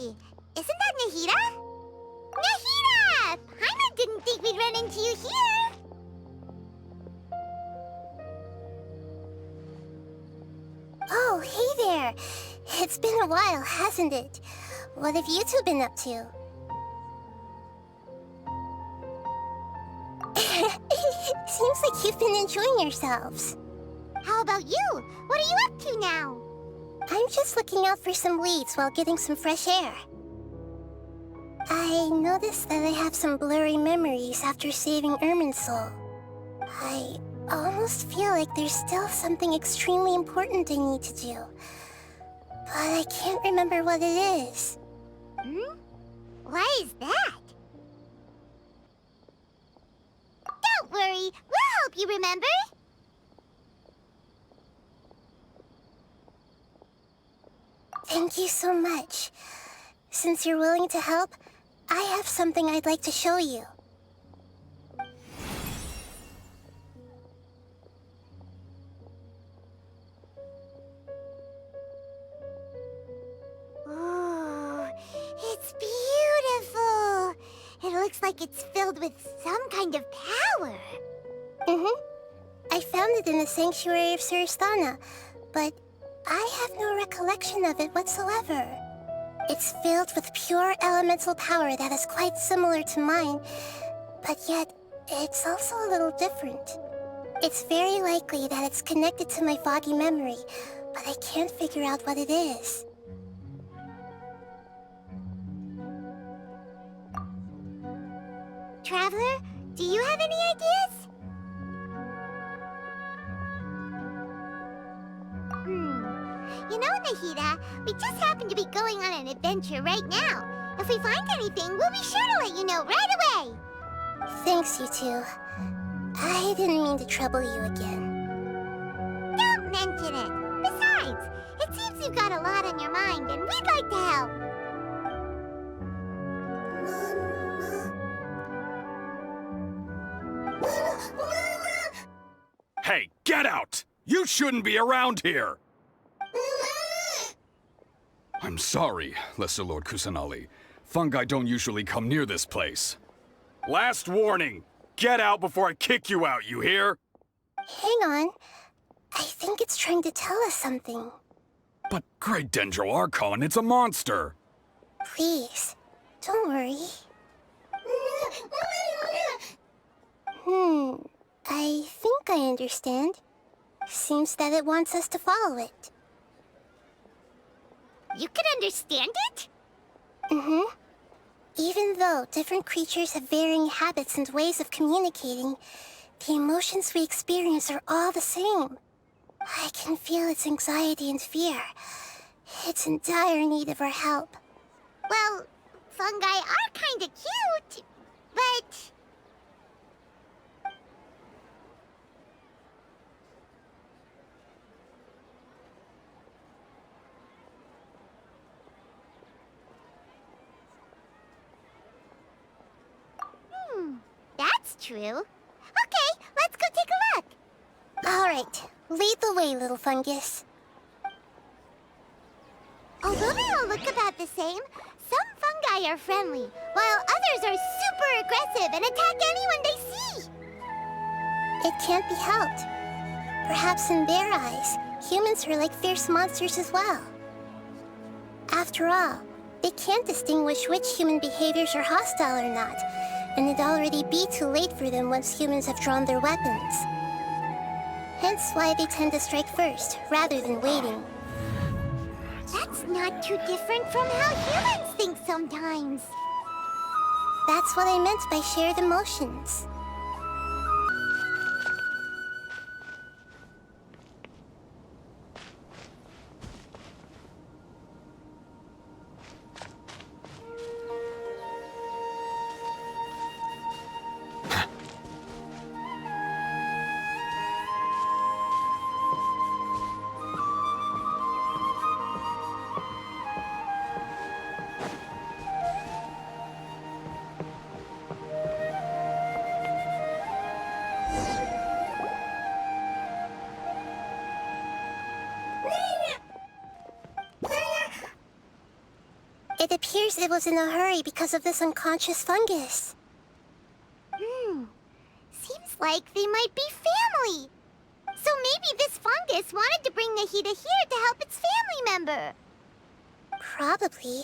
Hey! Isn't that Nahida? Nahida! Paimon didn't think we'd run into you here! Oh, hey there! It's been a while, hasn't it? What have you two been up to? Seems like you've been enjoying yourselves. How about you? What are you up to now? I'm just looking out for some leads while getting some fresh air. I noticed that I have some blurry memories after saving Irminsul. I almost feel like there's still something extremely important I need to do. But I can't remember what it is. Hmm? Why is that? Don't worry, we'll help you remember. Thank you so much. Since you're willing to help, I have something I'd like to show you. Ooh, it's beautiful. It looks like it's filled with some kind of power. I found it in the sanctuary of Suristana, but I have no recollection of it whatsoever. It's filled with pure elemental power that is quite similar to mine, but yet it's also a little different. It's very likely that it's connected to my foggy memory, but I can't figure out what it is. Traveler, do you have any ideas? You know, Nahida, we just happen to be going on an adventure right now. If we find anything, we'll be sure to let you know right away. Thanks, you two. I didn't mean to trouble you again. Don't mention it. Besides, it seems you've got a lot on your mind, and we'd like to help. Hey, get out! You shouldn't be around here! I'm sorry, Lesser Lord Kusanali. Fungi don't usually come near this place. Last warning! Get out before I kick you out, you hear? Hang on. I think it's trying to tell us something. But Great Dendro Archon, it's a monster! Please, don't worry. I think I understand. Seems that it wants us to follow it. You can understand it? Even though different creatures have varying habits and ways of communicating, the emotions we experience are all the same. I can feel its anxiety and fear. It's in dire need of our help. Well, fungi are kinda cute, but... That's true. Okay, let's go take a look. All right, lead the way, little fungus. Although they all look about the same, some fungi are friendly, while others are super aggressive and attack anyone they see. It can't be helped. Perhaps in their eyes, humans are like fierce monsters as well. After all, they can't distinguish which human behaviors are hostile or not, and it'd already be too late for them once humans have drawn their weapons. Hence why they tend to strike first, rather than waiting. That's not too different from how humans think sometimes. That's what I meant by shared emotions. appears it was in a hurry because of this unconscious fungus. Seems like they might be family. So maybe this fungus wanted to bring Nahida here to help its family member. Probably.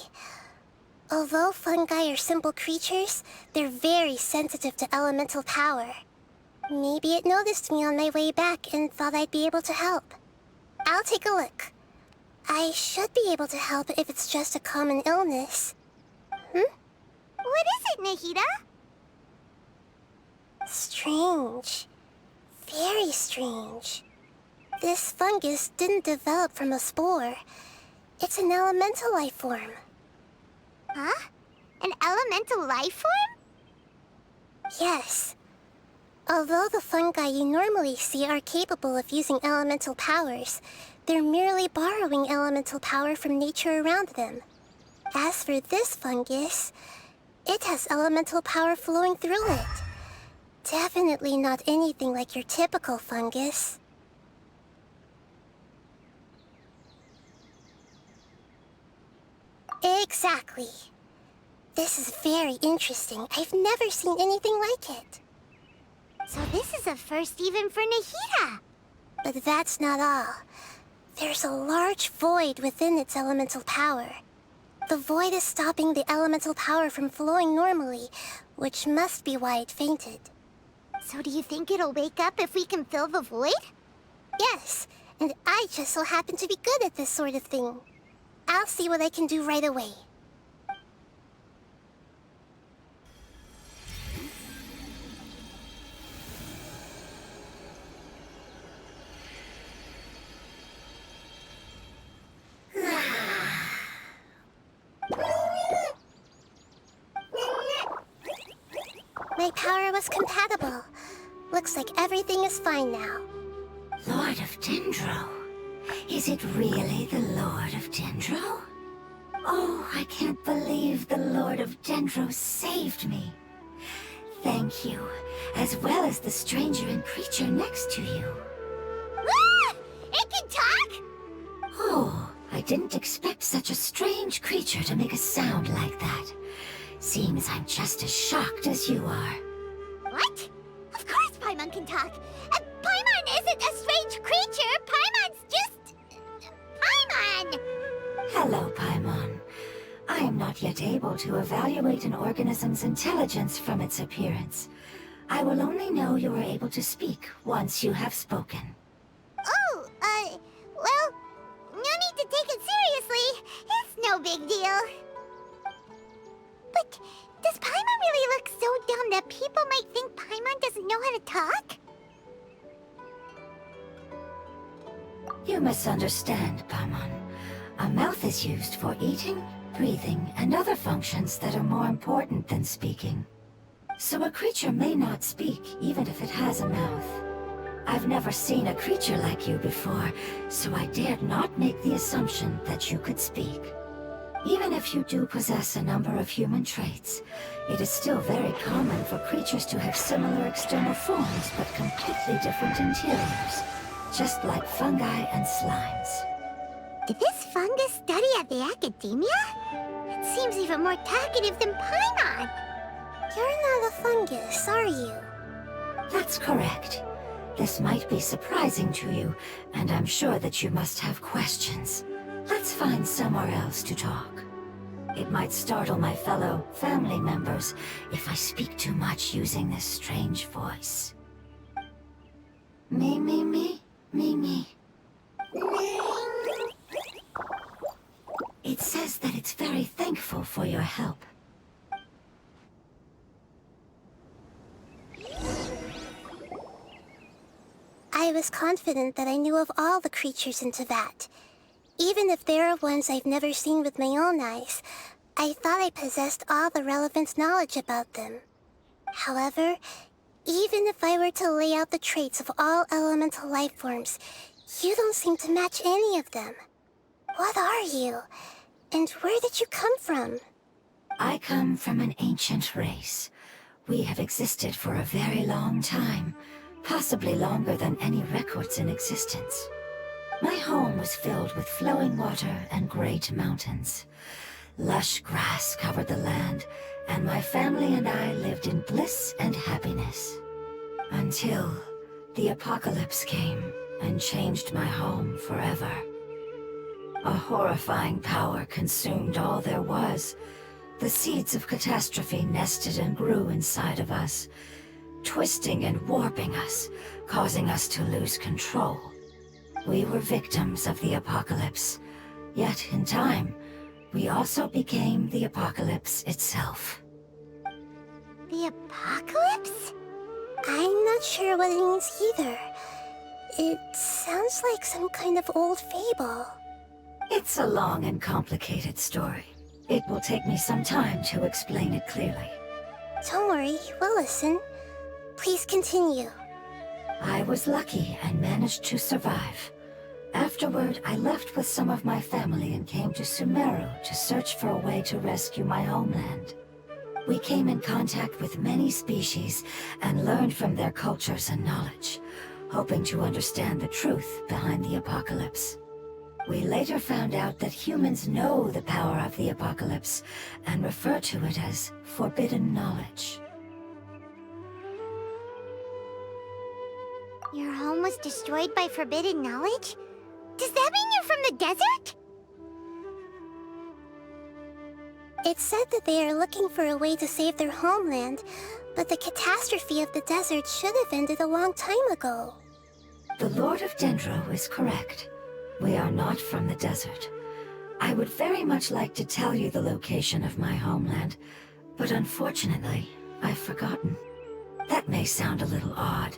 Although fungi are simple creatures, they're very sensitive to elemental power. Maybe it noticed me on my way back and thought I'd be able to help. I'll take a look. I should be able to help if it's just a common illness. What is it, Nahida? Strange. Very strange. This fungus didn't develop from a spore. It's an elemental life form. Huh? An elemental life form? Yes. Although the fungi you normally see are capable of using elemental powers, they're merely borrowing elemental power from nature around them. As for this fungus, it has elemental power flowing through it. Definitely not anything like your typical fungus. Exactly. This is very interesting. I've never seen anything like it. So this is a first even for Nahida. But that's not all. There's a large void within its elemental power. The void is stopping the elemental power from flowing normally, which must be why it fainted. So do you think it'll wake up if we can fill the void? Yes, and I just so happen to be good at this sort of thing. I'll see what I can do right away. My power was compatible. Looks like everything is fine now. Lord of Dendro? Is it really the Lord of Dendro? Oh, I can't believe the Lord of Dendro saved me. Thank you, as well as the stranger and creature next to you. Ah! It can talk? Oh, I didn't expect such a strange creature to make a sound like that. Seems I'm just as shocked as you are. What? Of course Paimon can talk. Paimon isn't a strange creature. Paimon's just... Paimon! Hello, Paimon. I am not yet able to evaluate an organism's intelligence from its appearance. I will only know you are able to speak once you have spoken. Oh, well, no need to take it seriously. It's no big deal. But does Paimon really look so dumb that people might think Paimon doesn't know how to talk? You misunderstand, Paimon. A mouth is used for eating, breathing, and other functions that are more important than speaking. So a creature may not speak, even if it has a mouth. I've never seen a creature like you before, so I dared not make the assumption that you could speak. Even if you do possess a number of human traits, it is still very common for creatures to have similar external forms but completely different interiors, just like fungi and slimes. Did this fungus study at the academia? It seems even more talkative than Paimon. You're not a fungus, are you? That's correct. This might be surprising to you, and I'm sure that you must have questions. Let's find somewhere else to talk. It might startle my fellow family members if I speak too much using this strange voice. Me, me, me, me, me. It says that it's very thankful for your help. I was confident that I knew of all the creatures in Teyvat. Even if there are ones I've never seen with my own eyes, I thought I possessed all the relevant knowledge about them. However, even if I were to lay out the traits of all elemental life forms, you don't seem to match any of them. What are you? And where did you come from? I come from an ancient race. We have existed for a very long time, possibly longer than any records in existence. My home was filled with flowing water and great mountains. Lush grass covered the land, and my family and I lived in bliss and happiness. Until the apocalypse came and changed my home forever. A horrifying power consumed all there was. The seeds of catastrophe nested and grew inside of us, twisting and warping us, causing us to lose control. We were victims of the apocalypse, yet in time, we also became the apocalypse itself. The apocalypse? I'm not sure what it means either. It sounds like some kind of old fable. It's a long and complicated story. It will take me some time to explain it clearly. Don't worry, we'll listen. Please continue. I was lucky and managed to survive. Afterward, I left with some of my family and came to Sumeru to search for a way to rescue my homeland. We came in contact with many species and learned from their cultures and knowledge, hoping to understand the truth behind the apocalypse. We later found out that humans know the power of the apocalypse and refer to it as forbidden knowledge. Your home was destroyed by forbidden knowledge? Does that mean you're from the desert? It said that they are looking for a way to save their homeland, but the catastrophe of the desert should have ended a long time ago. The Lord of Dendro is correct. We are not from the desert. I would very much like to tell you the location of my homeland, but unfortunately, I've forgotten. That may sound a little odd,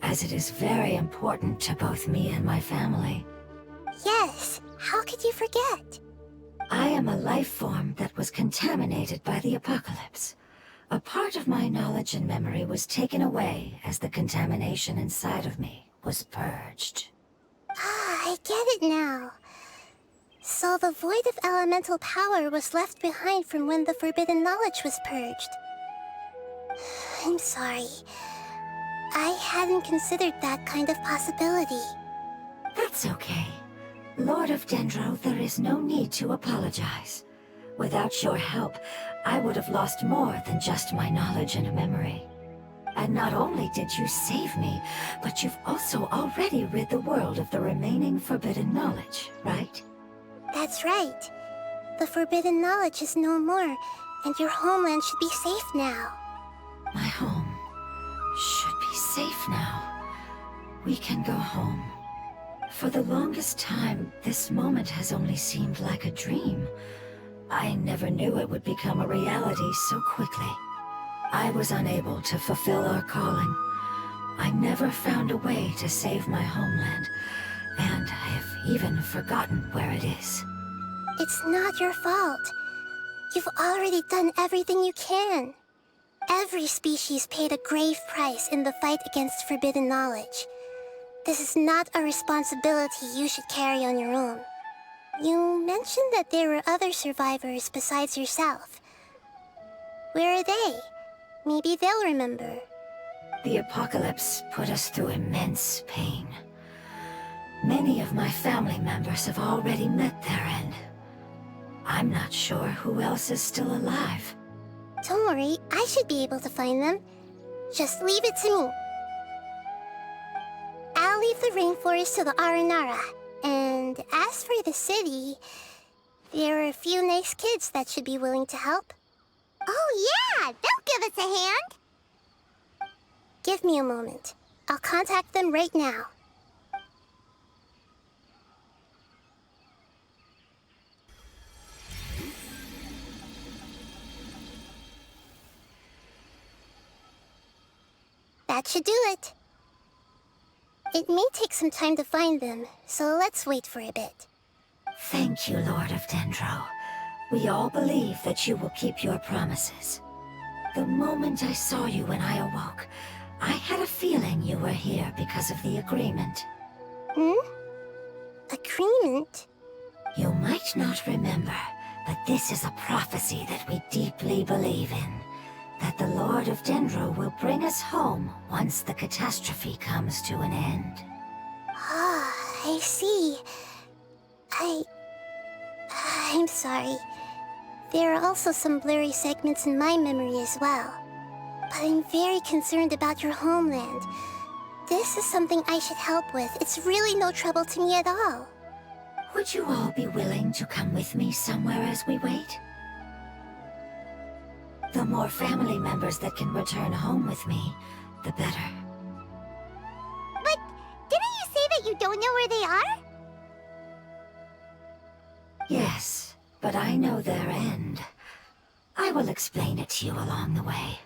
as it is very important to both me and my family. Yes, how could you forget? I am a life form that was contaminated by the apocalypse. A part of my knowledge and memory was taken away as the contamination inside of me was purged. Ah, I get it now. So the void of elemental power was left behind from when the forbidden knowledge was purged. I'm sorry. I hadn't considered that kind of possibility. That's okay. Lord of Dendro, there is no need to apologize. Without your help, I would have lost more than just my knowledge and memory. And not only did you save me, but you've also already rid the world of the remaining forbidden knowledge, right? That's right. The forbidden knowledge is no more, and your homeland should be safe now. My home should be safe now. We can go home. For the longest time, this moment has only seemed like a dream. I never knew it would become a reality so quickly. I was unable to fulfill our calling. I never found a way to save my homeland, and I have even forgotten where it is. It's not your fault. You've already done everything you can. Every species paid a grave price in the fight against forbidden knowledge. This is not a responsibility you should carry on your own. You mentioned that there were other survivors besides yourself. Where are they? Maybe they'll remember. The apocalypse put us through immense pain. Many of my family members have already met their end. I'm not sure who else is still alive. Don't worry, I should be able to find them. Just leave it to me. I'll leave the rainforest to the Aranara. And as for the city, there are a few nice kids that should be willing to help. Oh yeah, they'll give us a hand. Give me a moment. I'll contact them right now. That should do it. It may take some time to find them, so let's wait for a bit. Thank you, Lord of Dendro. We all believe that you will keep your promises. The moment I saw you when I awoke, I had a feeling you were here because of the agreement. Agreement? You might not remember, but this is a prophecy that we deeply believe in. That the Lord of Dendro will bring us home once the catastrophe comes to an end. Ah, I see. I'm sorry. There are also some blurry segments in my memory as well. But I'm very concerned about your homeland. This is something I should help with. It's really no trouble to me at all. Would you all be willing to come with me somewhere as we wait? The more family members that can return home with me, the better. But didn't you say that you don't know where they are? Yes, but I know their end. I will explain it to you along the way.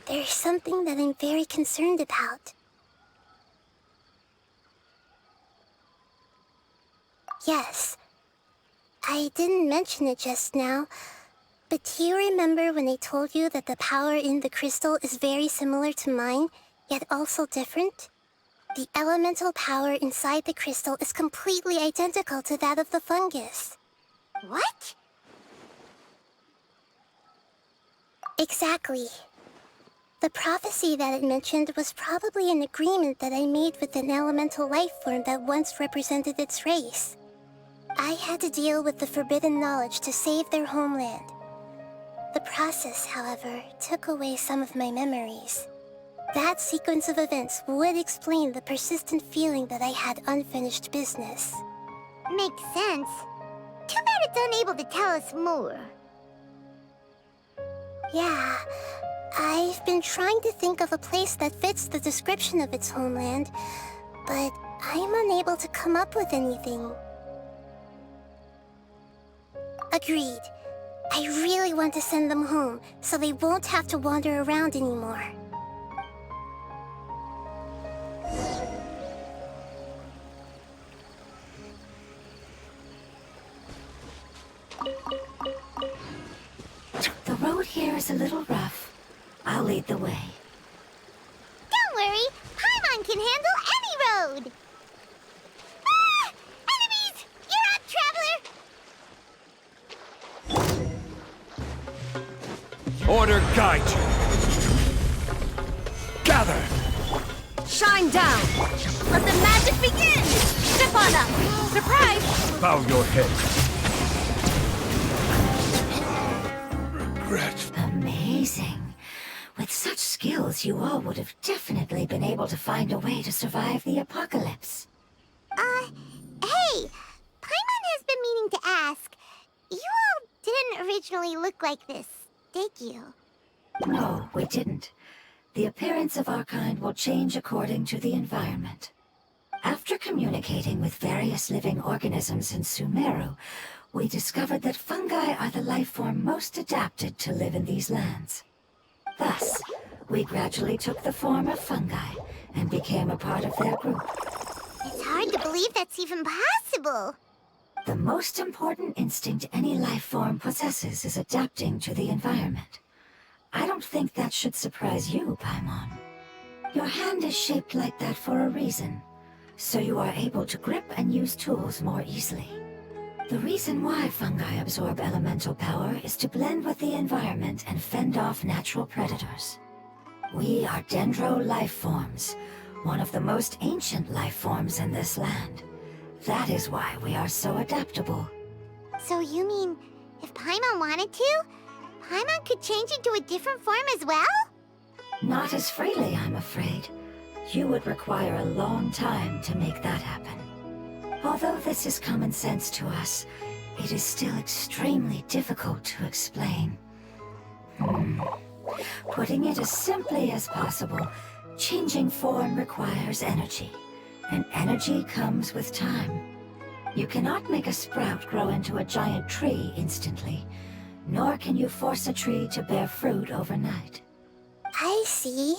There's something that I'm very concerned about. Yes. I didn't mention it just now, but do you remember when I told you that the power in the crystal is very similar to mine, yet also different? The elemental power inside the crystal is completely identical to that of the fungus. What? Exactly. The prophecy that it mentioned was probably an agreement that I made with an elemental life form that once represented its race. I had to deal with the forbidden knowledge to save their homeland. The process, however, took away some of my memories. That sequence of events would explain the persistent feeling that I had unfinished business. Makes sense. Too bad it's unable to tell us more. Yeah, I've been trying to think of a place that fits the description of its homeland, but I'm unable to come up with anything. Agreed. I really want to send them home, so they won't have to wander around anymore. The road here is a little rough. I'll lead the way. Don't worry, Paimon can handle any road! Ah! Enemies! You're up, traveler! Order guide you. Gather! Shine down! Let the magic begin! Step on up! Surprise! Bow your head. Regret. Amazing. With such skills, you all would have definitely been able to find a way to survive the apocalypse. Hey! Paimon has been meaning to ask. You all didn't originally look like this, did you? No, we didn't. The appearance of our kind will change according to the environment. After communicating with various living organisms in Sumeru, we discovered that fungi are the life form most adapted to live in these lands. Thus, we gradually took the form of fungi and became a part of their group. It's hard to believe that's even possible. The most important instinct any life form possesses is adapting to the environment. I don't think that should surprise you, Paimon. Your hand is shaped like that for a reason, so you are able to grip and use tools more easily. The reason why fungi absorb elemental power is to blend with the environment and fend off natural predators. We are dendro life forms, one of the most ancient life forms in this land. That is why we are so adaptable. So you mean, if Paimon wanted to, Paimon could change into a different form as well? Not as freely, I'm afraid. You would require a long time to make that happen. Although this is common sense to us, it is still extremely difficult to explain. Putting it as simply as possible, changing form requires energy, and energy comes with time. You cannot make a sprout grow into a giant tree instantly, nor can you force a tree to bear fruit overnight. I see.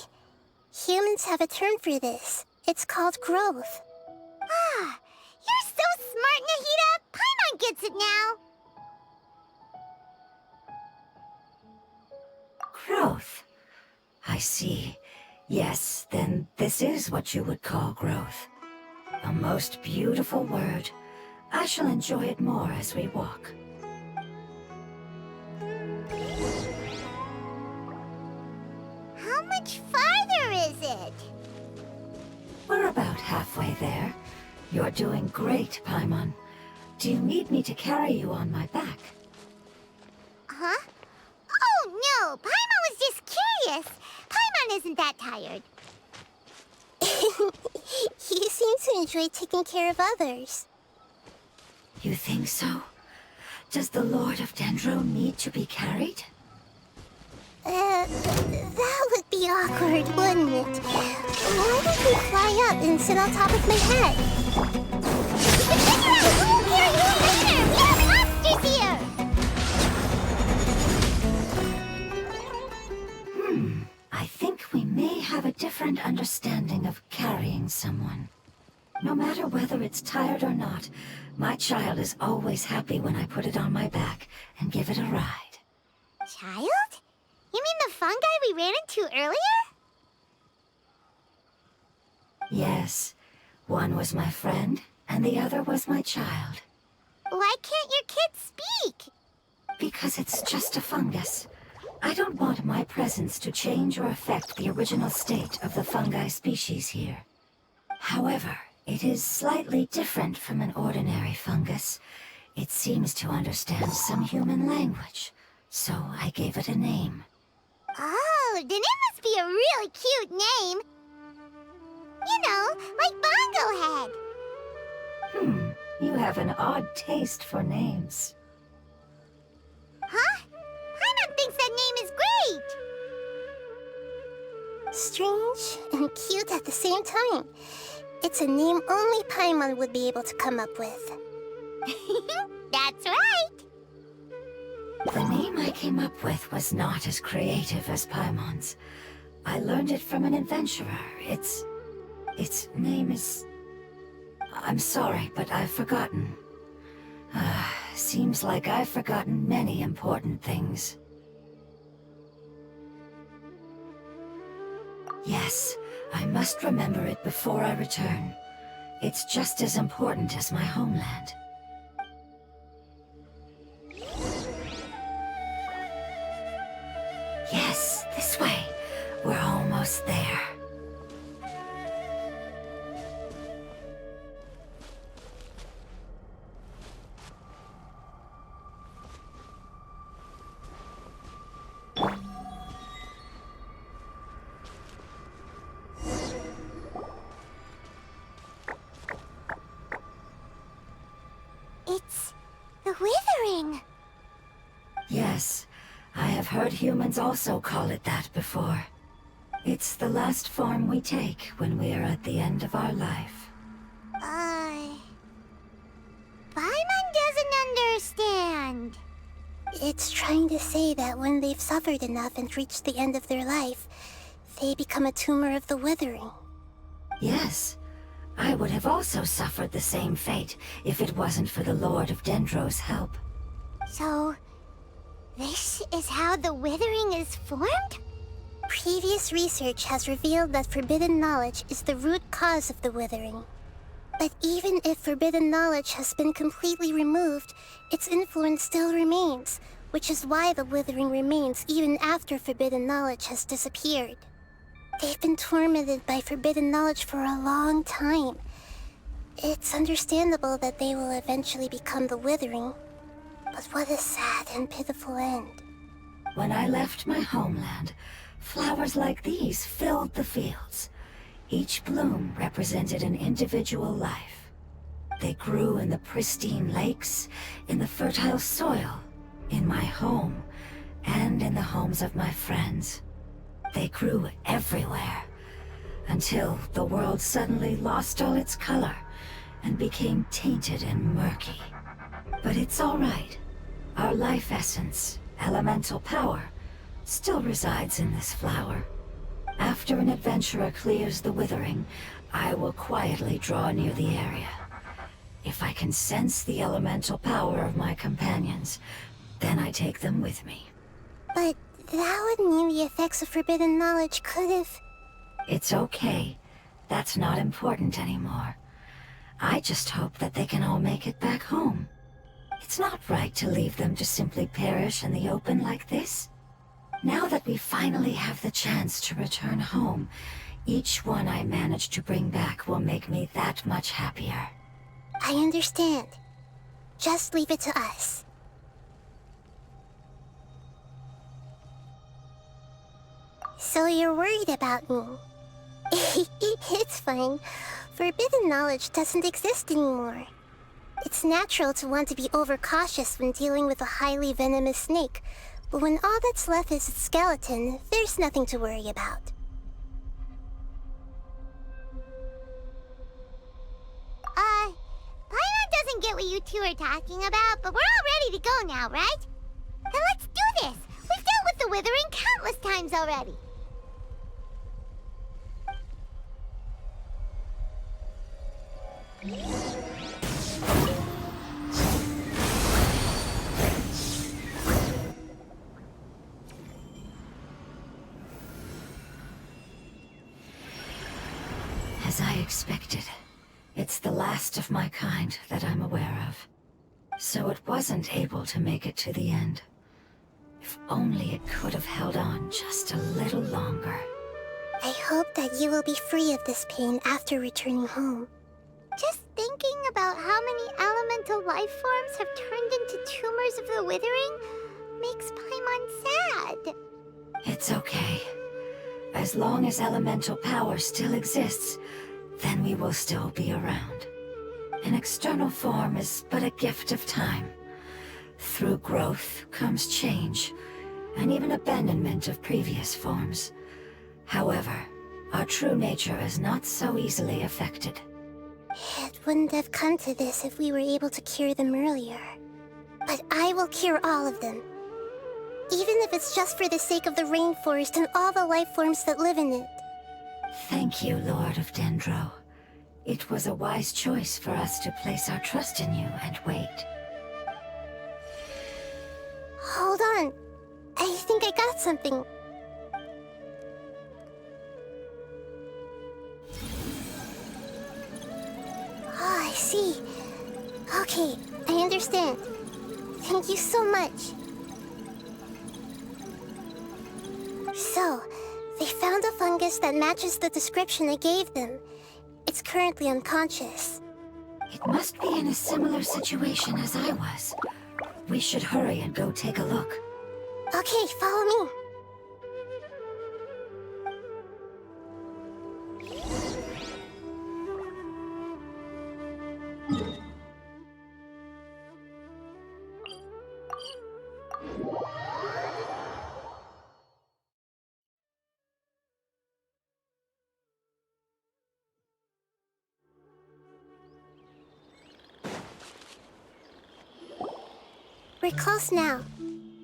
Humans have a term for this. It's called growth. so smart, Nahida! Paimon gets it now! Growth. I see. Yes, then this is what you would call growth. A most beautiful word. I shall enjoy it more as we walk. How much farther is it? We're about halfway there. You're doing great, Paimon. Do you need me to carry you on my back? Huh? Oh, no! Paimon was just curious! Paimon isn't that tired. You seem to enjoy taking care of others. You think so? Does the Lord of Dendro need to be carried? That would be awkward, wouldn't it? Why don't you fly up and sit on top of my head? Figure out who will carry who later! We have monsters here! I think we may have a different understanding of carrying someone. No matter whether it's tired or not, my child is always happy when I put it on my back and give it a ride. Child? You mean the fungi we ran into earlier? Yes, one was my friend, and the other was my child. Why can't your kid speak? Because it's just a fungus. I don't want my presence to change or affect the original state of the fungi species here. However, it is slightly different from an ordinary fungus. It seems to understand some human language, so I gave it a name. Oh, then it must be a really cute name. You know, like Bongo Head. You have an odd taste for names. Huh? Paimon thinks that name is great. Strange and cute at the same time. It's a name only Paimon would be able to come up with. That's right. The name I came up with was not as creative as Paimon's. I learned it from an adventurer. Its name is... I'm sorry, but I've forgotten. Seems like I've forgotten many important things. Yes, I must remember it before I return. It's just as important as my homeland. Yes, this way. We're almost there. It's the Withering. Yes, I have heard humans also call it that before. It's the last form we take when we are at the end of our life. Paimon doesn't understand. It's trying to say that when they've suffered enough and reached the end of their life, they become a tumor of the Withering. Yes, I would have also suffered the same fate if it wasn't for the Lord of Dendro's help. So, this is how the Withering is formed? Previous research has revealed that forbidden knowledge is the root cause of the Withering. But even if forbidden knowledge has been completely removed, its influence still remains, which is why the Withering remains even after forbidden knowledge has disappeared. They've been tormented by forbidden knowledge for a long time. It's understandable that they will eventually become the Withering. But what a sad and pitiful end. When I left my homeland, flowers like these filled the fields. Each bloom represented an individual life. They grew in the pristine lakes, in the fertile soil, in my home, and in the homes of my friends. They grew everywhere, until the world suddenly lost all its color and became tainted and murky. But it's all right. Our life essence, elemental power, still resides in this flower. After an adventurer clears the Withering, I will quietly draw near the area. If I can sense the elemental power of my companions, then I take them with me. But that would mean the effects of forbidden knowledge could have... It's okay. That's not important anymore. I just hope that they can all make it back home. It's not right to leave them to simply perish in the open like this. Now that we finally have the chance to return home, each one I manage to bring back will make me that much happier. I understand. Just leave it to us. So you're worried about me? It's fine. Forbidden knowledge doesn't exist anymore. It's natural to want to be overcautious when dealing with a highly venomous snake, but when all that's left is its skeleton, there's nothing to worry about. Paimon doesn't get what you two are talking about, but we're all ready to go now, right? Then let's do this! We've dealt with the Withering countless times already! As I expected, it's the last of my kind that I'm aware of. So it wasn't able to make it to the end. If only it could have held on just a little longer. I hope that you will be free of this pain after returning home. Just thinking about how many elemental life forms have turned into tumors of the Withering makes Paimon sad. It's okay. As long as elemental power still exists, then we will still be around. An external form is but a gift of time. Through growth comes change, and even abandonment of previous forms. However, our true nature is not so easily affected. It wouldn't have come to this if we were able to cure them earlier. But I will cure all of them. Even if it's just for the sake of the rainforest and all the life forms that live in it. Thank you, Lord of Dendro. It was a wise choice for us to place our trust in you and wait. Hold on. I think I got something. Oh, I see. Okay, I understand. Thank you so much. So, they found a fungus that matches the description I gave them. It's currently unconscious. It must be in a similar situation as I was. We should hurry and go take a look. Okay, follow me. We're close now.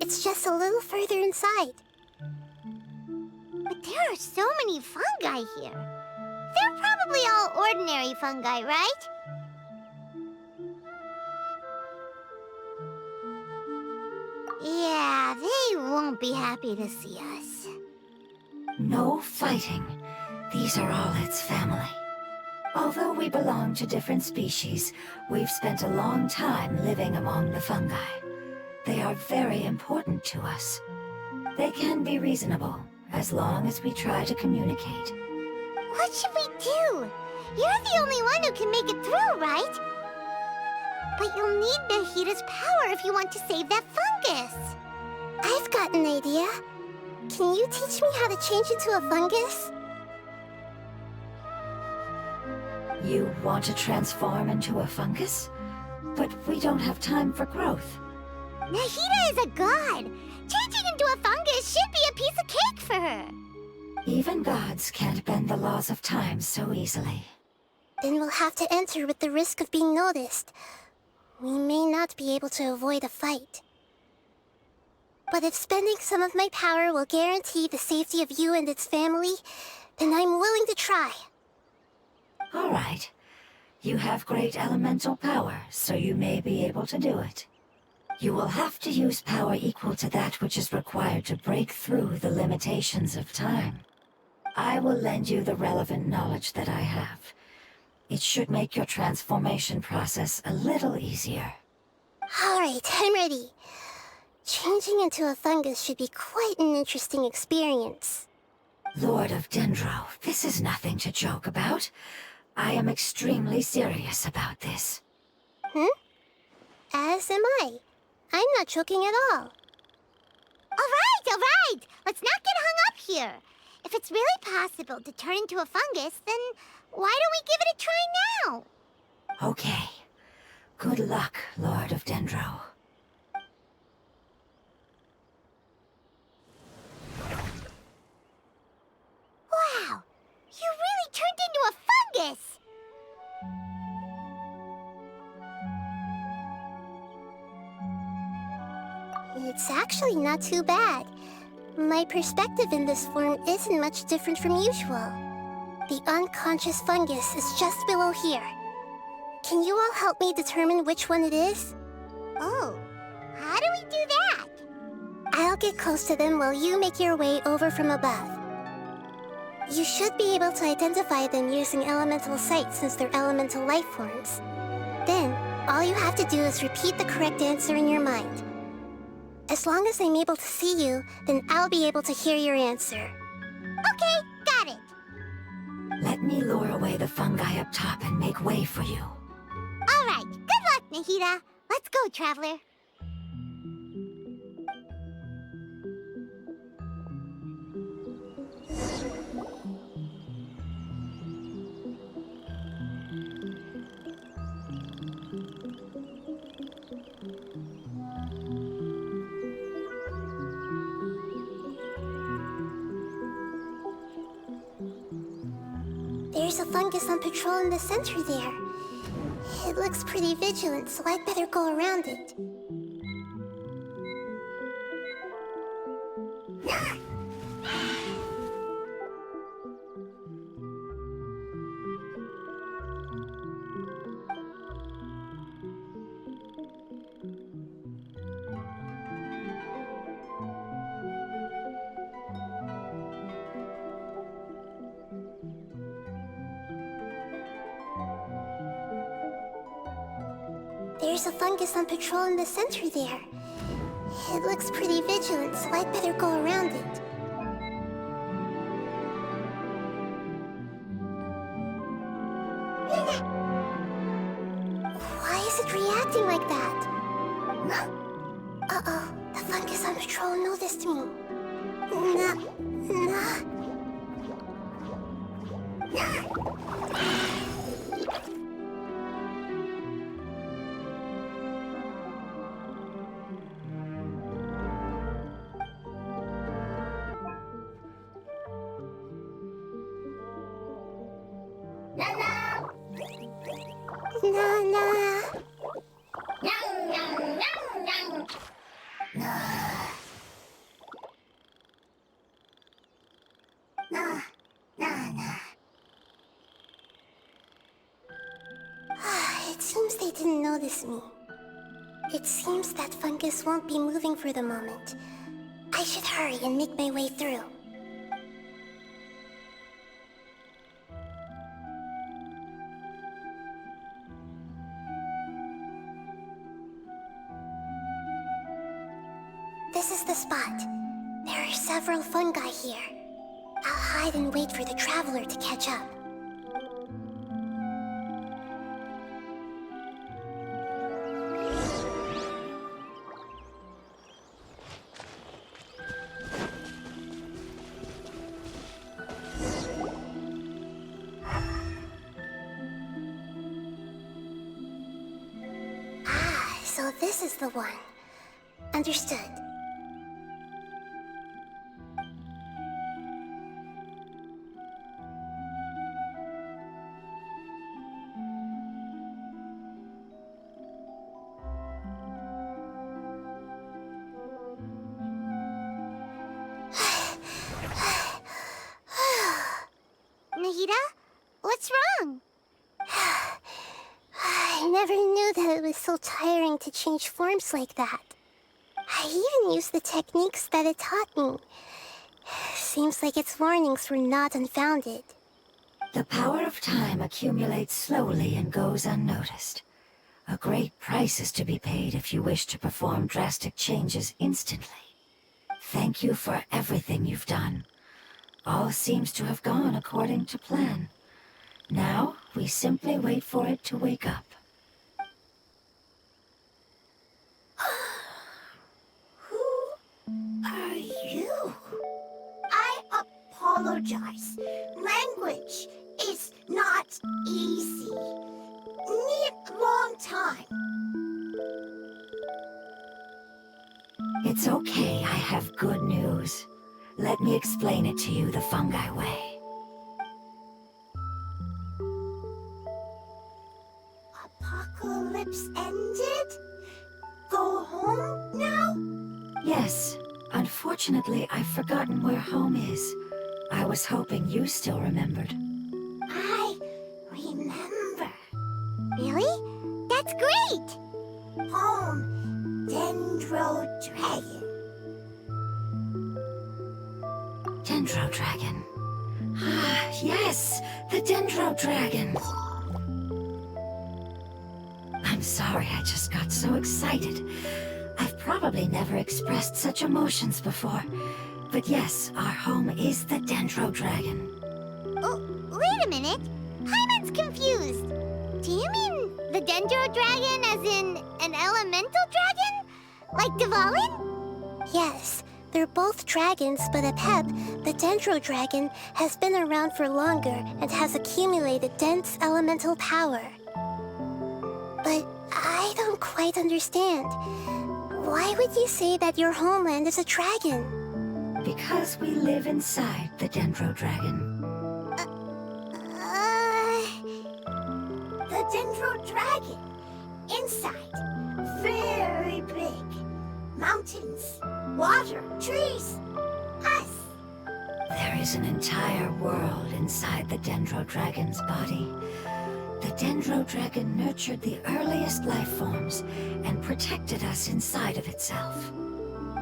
It's just a little further inside. But there are so many fungi here. They're probably all ordinary fungi, right? Yeah, they won't be happy to see us. No fighting. These are all its family. Although we belong to different species, we've spent a long time living among the fungi. They are very important to us. They can be reasonable, as long as we try to communicate. What should we do? You're the only one who can make it through, right? But you'll need Nahida's power if you want to save that fungus. I've got an idea. Can you teach me how to change into a fungus? You want to transform into a fungus? But we don't have time for growth. Nahida is a god. Changing into a fungus should be a piece of cake for her. Even gods can't bend the laws of time so easily. Then we'll have to enter with the risk of being noticed. We may not be able to avoid a fight. But if spending some of my power will guarantee the safety of you and its family, then I'm willing to try. All right. You have great elemental power, so you may be able to do it. You will have to use power equal to that which is required to break through the limitations of time. I will lend you the relevant knowledge that I have. It should make your transformation process a little easier. Alright, I'm ready. Changing into a fungus should be quite an interesting experience. Lord of Dendro, this is nothing to joke about. I am extremely serious about this. As am I. I'm not joking at all. All right! Let's not get hung up here. If it's really possible to turn into a fungus, then why don't we give it a try now? Okay. Good luck, Lord of Dendro. Wow! You really turned into a fungus! It's actually not too bad. My perspective in this form isn't much different from usual. The unconscious fungus is just below here. Can you all help me determine which one it is? Oh, how do we do that? I'll get close to them while you make your way over from above. You should be able to identify them using elemental sight since they're elemental life forms. Then, all you have to do is repeat the correct answer in your mind. As long as I'm able to see you, then I'll be able to hear your answer. Okay, got it. Let me lure away the fungi up top and make way for you. All right, good luck, Nahida. Let's go, Traveler. There's a fungus on patrol in the center there. It looks pretty vigilant, so I'd better go around it. There's a fungus on patrol in the center there. It looks pretty vigilant, so I'd better go around it. Why is it reacting like that? Uh-oh, the fungus on patrol noticed me. It seems they didn't notice me. It seems that fungus won't be moving for the moment. I should hurry and make my way through. This is the spot. There are several fungi here. I'll hide and wait for the traveler to catch up. So this is the one. Understood. Nahida, what's wrong? never knew that it was so tiring to change forms like that. I even used the techniques that it taught me. Seems like its warnings were not unfounded. The power of time accumulates slowly and goes unnoticed. A great price is to be paid if you wish to perform drastic changes instantly. Thank you for everything you've done. All seems to have gone according to plan. Now, we simply wait for it to wake up. Who are you? I apologize. Language is not easy. Need long time. It's okay, I have good news. Let me explain it to you the fungi way. Apocalypse ended? Go home now? Yes, unfortunately I've forgotten where home is. I was hoping you still remembered. I remember. Really? That's great! Home, Dendro Dragon. Dendro Dragon. Ah, yes, the Dendro Dragon. I'm sorry, I just got so excited. I've probably never expressed such emotions before. But yes, our home is the Dendro Dragon. Oh, wait a minute. Hyman's confused. Do you mean the Dendro Dragon as in an elemental dragon? Like Dvalin? Yes, they're both dragons, but Apep, the Dendro Dragon, has been around for longer and has accumulated dense elemental power. But I don't quite understand. Why would you say that your homeland is a dragon? Because we live inside the Dendro Dragon. The Dendro Dragon. Inside. Very big. Mountains, water, trees. Us. There is an entire world inside the Dendro Dragon's body. The Dendro Dragon nurtured the earliest life forms and protected us inside of itself.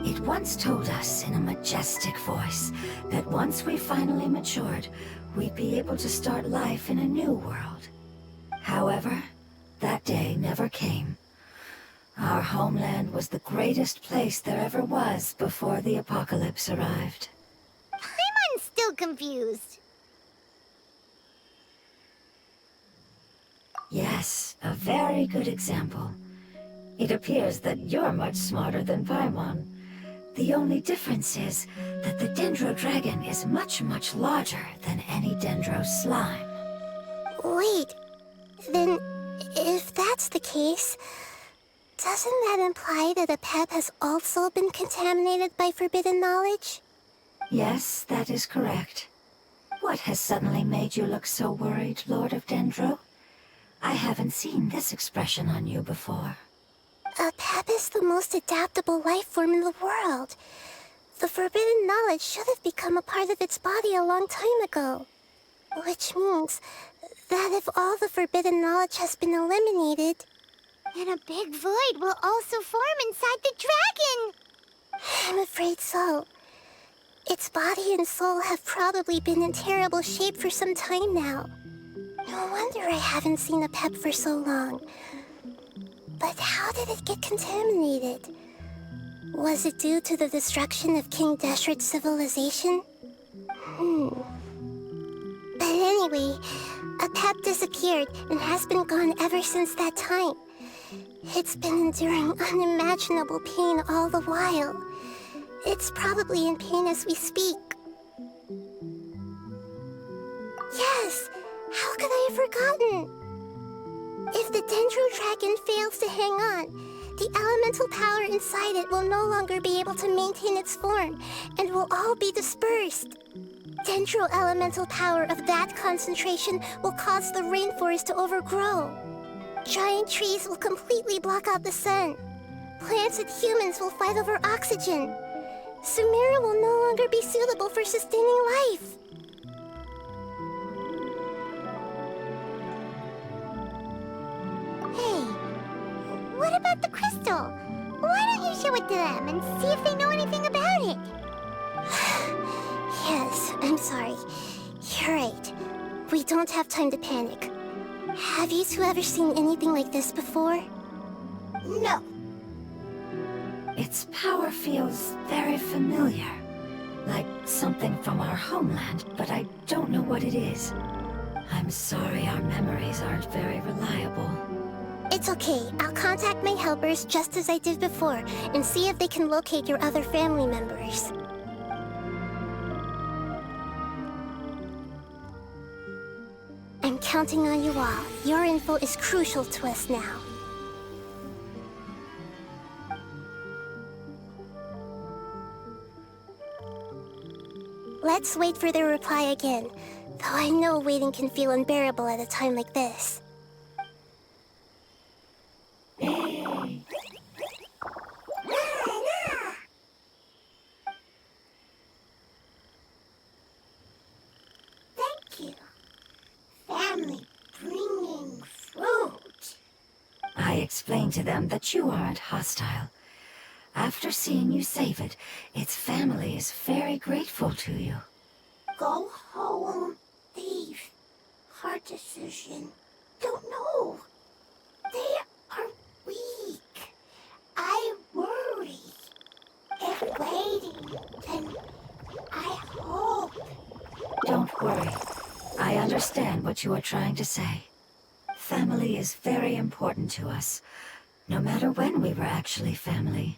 It once told us in a majestic voice that once we finally matured, we'd be able to start life in a new world. However, that day never came. Our homeland was the greatest place there ever was before the apocalypse arrived. I'm still confused. Yes, a very good example. It appears that you're much smarter than Paimon. The only difference is that the Dendro Dragon is much, much larger than any Dendro slime. Wait, then if that's the case, doesn't that imply that Apep has also been contaminated by forbidden knowledge? Yes, that is correct. What has suddenly made you look so worried, Lord of Dendro? I haven't seen this expression on you before. Apep is the most adaptable life form in the world. The forbidden knowledge should have become a part of its body a long time ago. Which means that if all the forbidden knowledge has been eliminated, And a big void will also form inside the dragon! I'm afraid so. Its body and soul have probably been in terrible shape for some time now. No wonder I haven't seen Apep for so long. But how did it get contaminated? Was it due to the destruction of King Deshret's civilization? But anyway, Apep disappeared and has been gone ever since that time. It's been enduring unimaginable pain all the while. It's probably in pain as we speak. Yes! How could I have forgotten? If the Dendro Dragon fails to hang on, the elemental power inside it will no longer be able to maintain its form and will all be dispersed. Dendro elemental power of that concentration will cause the rainforest to overgrow. Giant trees will completely block out the sun. Plants and humans will fight over oxygen. Sumeru will no longer be suitable for sustaining life. Hey, and see if they know anything about it. Yes, I'm sorry. You're right. We don't have time to panic. Have you two ever seen anything like this before? No. Its power feels very familiar. Like something from our homeland, but I don't know what it is. I'm sorry our memories aren't very reliable. It's okay. I'll contact my helpers just as I did before and see if they can locate your other family members. I'm counting on you all. Your info is crucial to us now. Let's wait for their reply again, though I know waiting can feel unbearable at a time like this. Thank you. Family bringing fruit. I explained to them that you aren't hostile. After seeing you save it, its family is very grateful to you. Go home, thief. Hard decision. Don't know. They are weak. I worry. If waiting, then I hope. Don't worry. I understand what you are trying to say. Family is very important to us, no matter when we were actually family.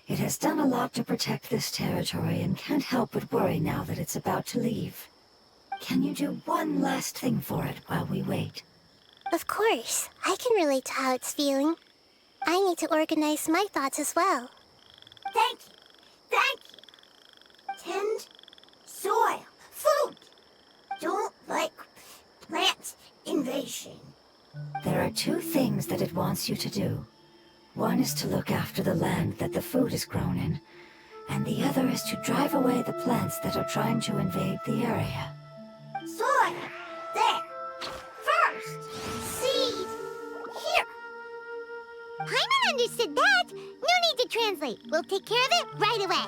It has done a lot to protect this territory and can't help but worry now that it's about to leave. Can you do one last thing for it while we wait? Of course. I can relate to how it's feeling. I need to organize my thoughts as well. Thank you. Thank you. Tend soil. Food. Don't like plant invasion. There are two things that it wants you to do. One is to look after the land that the food is grown in, and the other is to drive away the plants that are trying to invade the area. Soil. There. First. Seed. Here. Paimon understood that. No need to translate. We'll take care of it right away.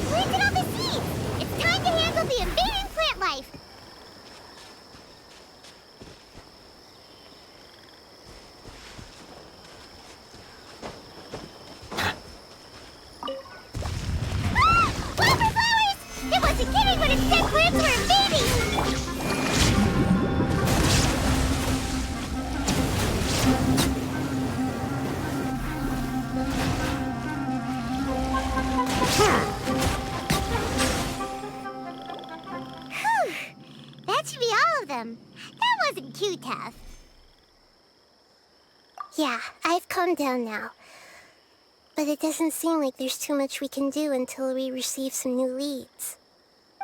Planted all the seeds! It's time to handle the invading plant life! Ah! Wildflowers! It wasn't kidding when it said plants were invading! That should be all of them. That wasn't too tough. Yeah, I've calmed down now. But it doesn't seem like there's too much we can do until we receive some new leads.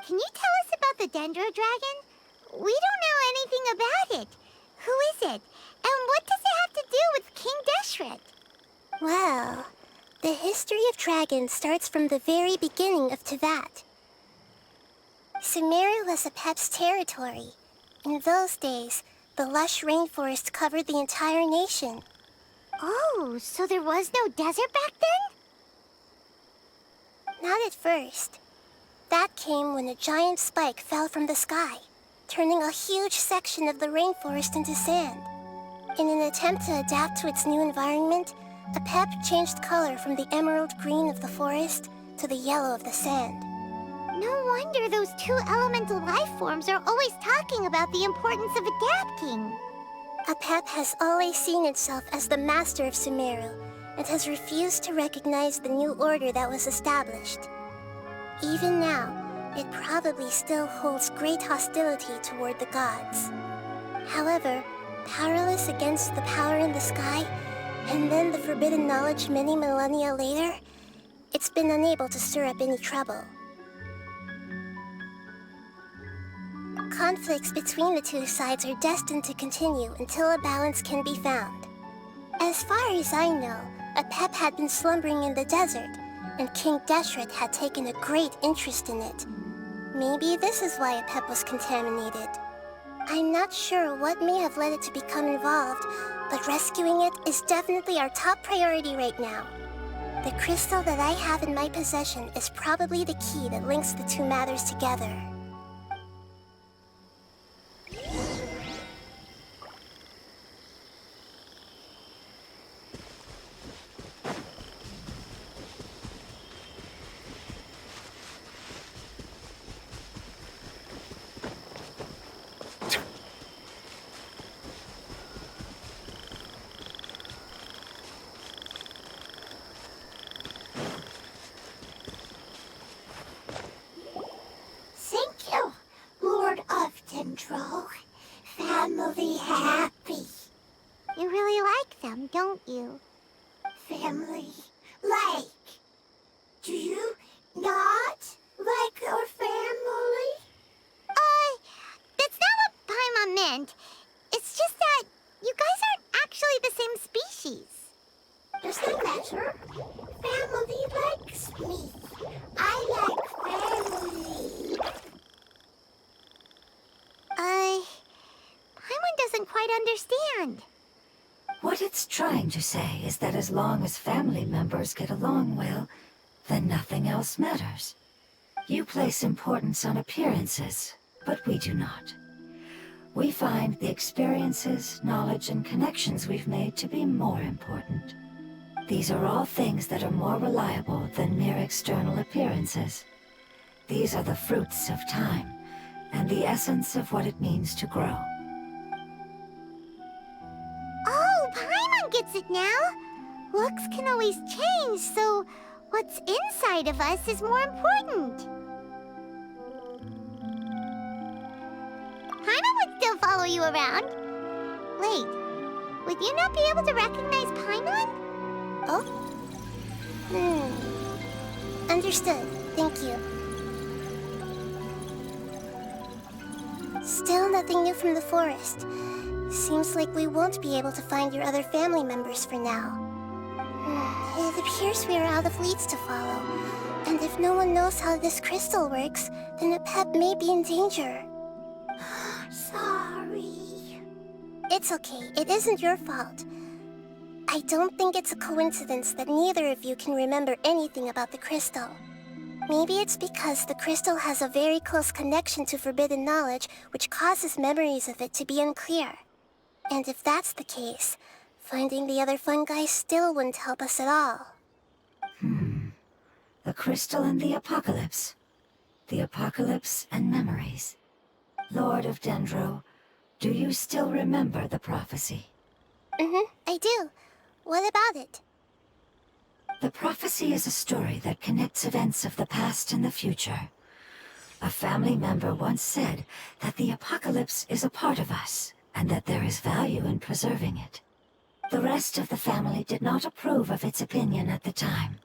Can you tell us about the Dendro Dragon? We don't know anything about it. Who is it? And what does it have to do with King Deshret? Well, the history of dragons starts from the very beginning of Tevat. Sumeru was Apep's territory. In those days, the lush rainforest covered the entire nation. Oh, so there was no desert back then? Not at first. That came when a giant spike fell from the sky, turning a huge section of the rainforest into sand. In an attempt to adapt to its new environment, Apep changed color from the emerald green of the forest to the yellow of the sand. No wonder those two elemental life forms are always talking about the importance of adapting. Apep has always seen itself as the master of Sumeru, and has refused to recognize the new order that was established. Even now, it probably still holds great hostility toward the gods. However, powerless against the power in the sky, and then the forbidden knowledge many millennia later, it's been unable to stir up any trouble. Conflicts between the two sides are destined to continue until a balance can be found. As far as I know, Apep had been slumbering in the desert, and King Deshret had taken a great interest in it. Maybe this is why Apep was contaminated. I'm not sure what may have led it to become involved, but rescuing it is definitely our top priority right now. The crystal that I have in my possession is probably the key that links the two matters together. Thank you, Lord of Dendro. Family happy. You really like them, don't you? Family like. Do you not like your family? That's not what Paimon meant. It's just that you guys aren't actually the same species. Does that matter? Family likes me. I like family. Paimon doesn't quite understand. What it's trying to say is that as long as family members get along well, then nothing else matters. You place importance on appearances, but we do not. We find the experiences, knowledge, and connections we've made to be more important. These are all things that are more reliable than mere external appearances. These are the fruits of time, and the essence of what it means to grow. Oh, Paimon gets it now. Looks can always change, so what's inside of us is more important. Paimon would still follow you around. Wait, would you not be able to recognize Paimon? Oh? Understood. Thank you. Still nothing new from the forest. Seems like we won't be able to find your other family members for now. It appears we are out of leads to follow. And if no one knows how this crystal works, then Apep may be in danger. Sorry. It's okay. It isn't your fault. I don't think it's a coincidence that neither of you can remember anything about the crystal. Maybe it's because the crystal has a very close connection to forbidden knowledge, which causes memories of it to be unclear. And if that's the case, finding the other fungi still wouldn't help us at all. The crystal and the apocalypse. The apocalypse and memories. Lord of Dendro, do you still remember the prophecy? I do. What about it? The prophecy is a story that connects events of the past and the future. A family member once said that the apocalypse is a part of us, and that there is value in preserving it. The rest of the family did not approve of its opinion at the time,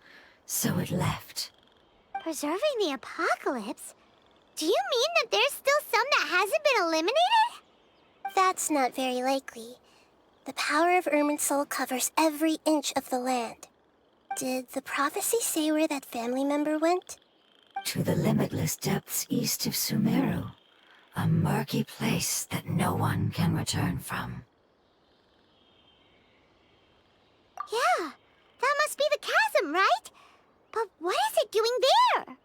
so it left. Preserving the apocalypse? Do you mean that there's still some that hasn't been eliminated? That's not very likely. The power of Irminsul covers every inch of the land. Did the prophecy say where that family member went? To the limitless depths east of Sumeru. A murky place that no one can return from. Yeah, that must be the chasm, right? But what is it doing there?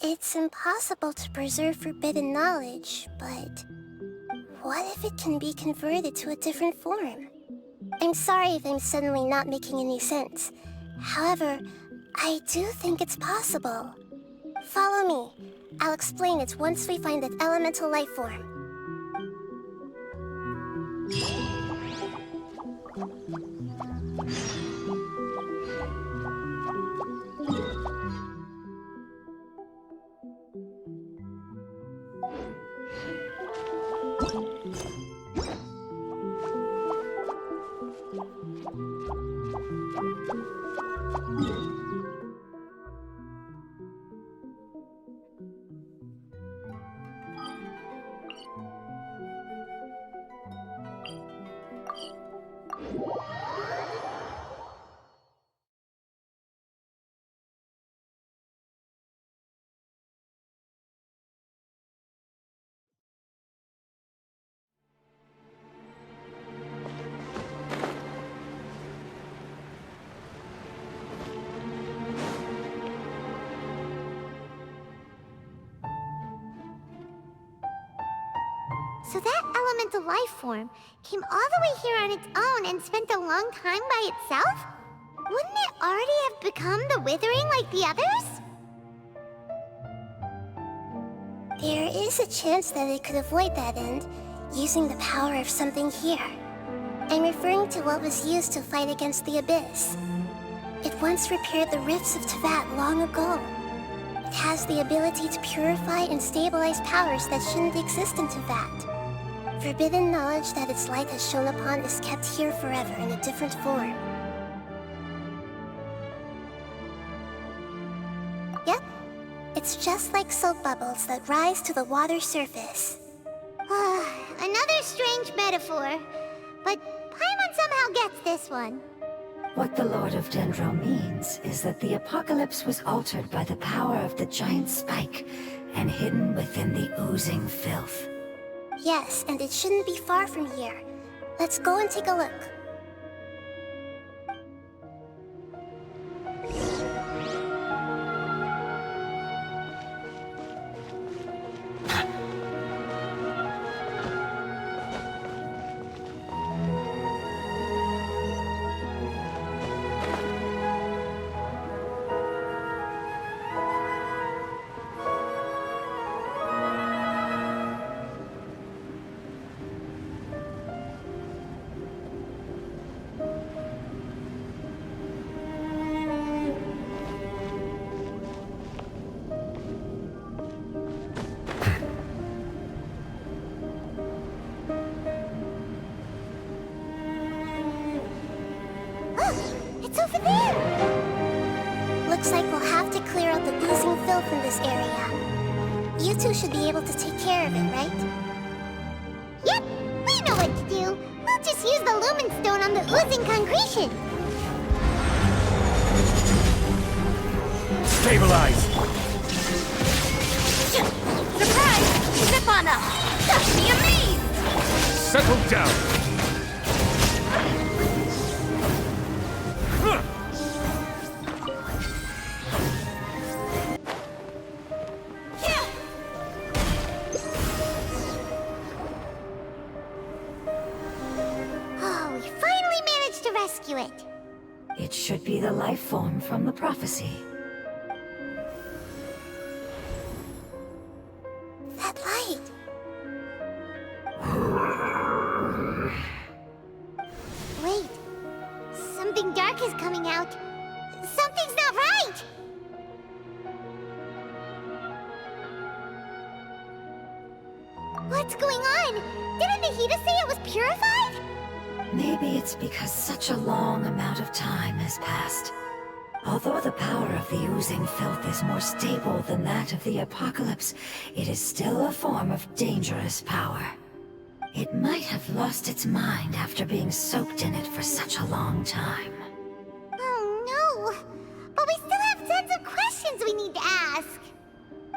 It's impossible to preserve forbidden knowledge, but what if it can be converted to a different form? I'm sorry if I'm suddenly not making any sense. However, I do think it's possible. Follow me. I'll explain it once we find that elemental life form. So that elemental life form came all the way here on its own and spent a long time by itself? Wouldn't it already have become the Withering like the others? There is a chance that it could avoid that end, using the power of something here. I'm referring to what was used to fight against the Abyss. It once repaired the rifts of Teyvat long ago. It has the ability to purify and stabilize powers that shouldn't exist in Teyvat. Forbidden knowledge that its light has shone upon is kept here forever in a different form. Yep, it's just like soap bubbles that rise to the water surface. Another strange metaphor, but Paimon somehow gets this one. What the Lord of Dendro means is that the apocalypse was altered by the power of the giant spike and hidden within the oozing filth. Yes, and it shouldn't be far from here. Let's go and take a look. It's over there! Looks like we'll have to clear out the oozing filth in this area. You two should be able to take care of it, right? Yep, we know what to do. We'll just use the Lumen Stone on the oozing concretion. Stabilize! Surprise! Step on up! Don't be amazed! Settle down! Oh, we finally managed to rescue it. It should be the life form from the prophecy. That light! Wait, something dark is coming out. Something's not right! What's going on? Didn't Nahida say it was purified? Maybe it's because such a long amount of time has passed. Although the power of the oozing filth is more stable than that of the apocalypse, it is still a form of dangerous power. It might have lost its mind after being soaked in it for such a long time. Oh no! But we still have tons of questions we need to ask.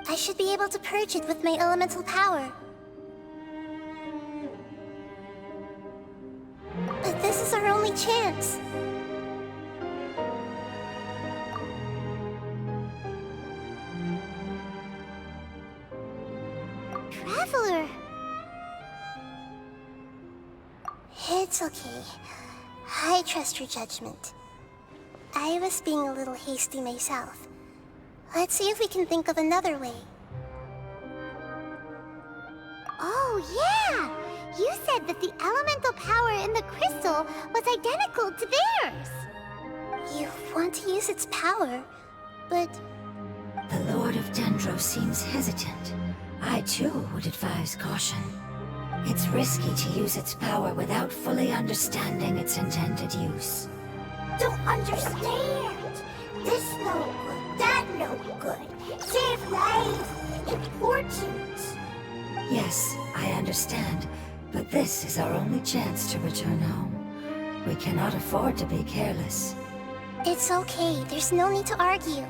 I should be able to purge it with my elemental power. But this is our only chance. Traveler! It's okay. I trust your judgment. I was being a little hasty myself. Let's see if we can think of another way. Oh, yeah! You said that the elemental power in the crystal was identical to theirs! You want to use its power, but The Lord of Dendro seems hesitant. I too would advise caution. It's risky to use its power without fully understanding its intended use. don't understand. This no good, that no good. Save life. Important. Yes, I understand. But this is our only chance to return home. We cannot afford to be careless. It's okay, there's no need to argue.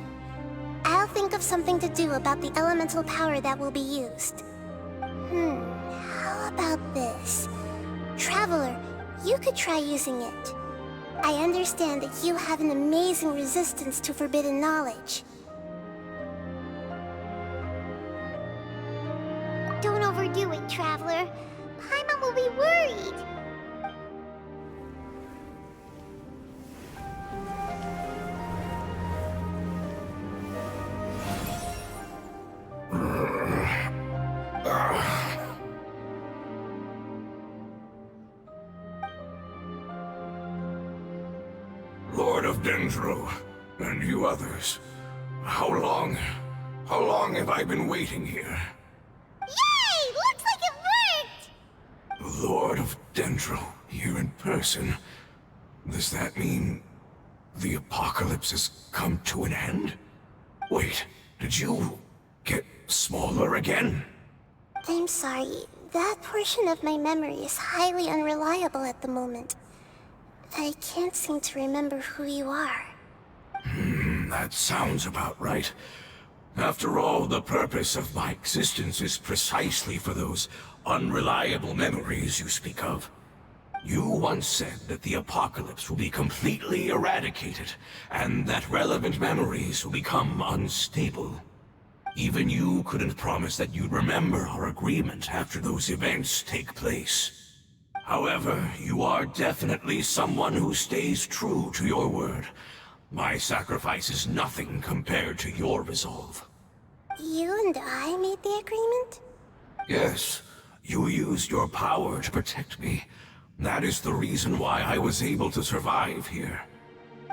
I'll think of something to do about the elemental power that will be used. How about this? Traveler, you could try using it. I understand that you have an amazing resistance to forbidden knowledge. Don't overdo it, Traveler. Paimon will be worried. Lord of Dendro, and you others, how long have I been waiting here? Yay! Looks like it worked! Lord of Dendro, here in person. Does that mean the apocalypse has come to an end? Wait, did you get smaller again? I'm sorry, that portion of my memory is highly unreliable at the moment. I can't seem to remember who you are. That sounds about right. After all, the purpose of my existence is precisely for those unreliable memories you speak of. You once said that the apocalypse will be completely eradicated, and that relevant memories will become unstable. Even you couldn't promise that you'd remember our agreement after those events take place. However, you are definitely someone who stays true to your word. My sacrifice is nothing compared to your resolve. You and I made the agreement? Yes, you used your power to protect me. That is the reason why I was able to survive here.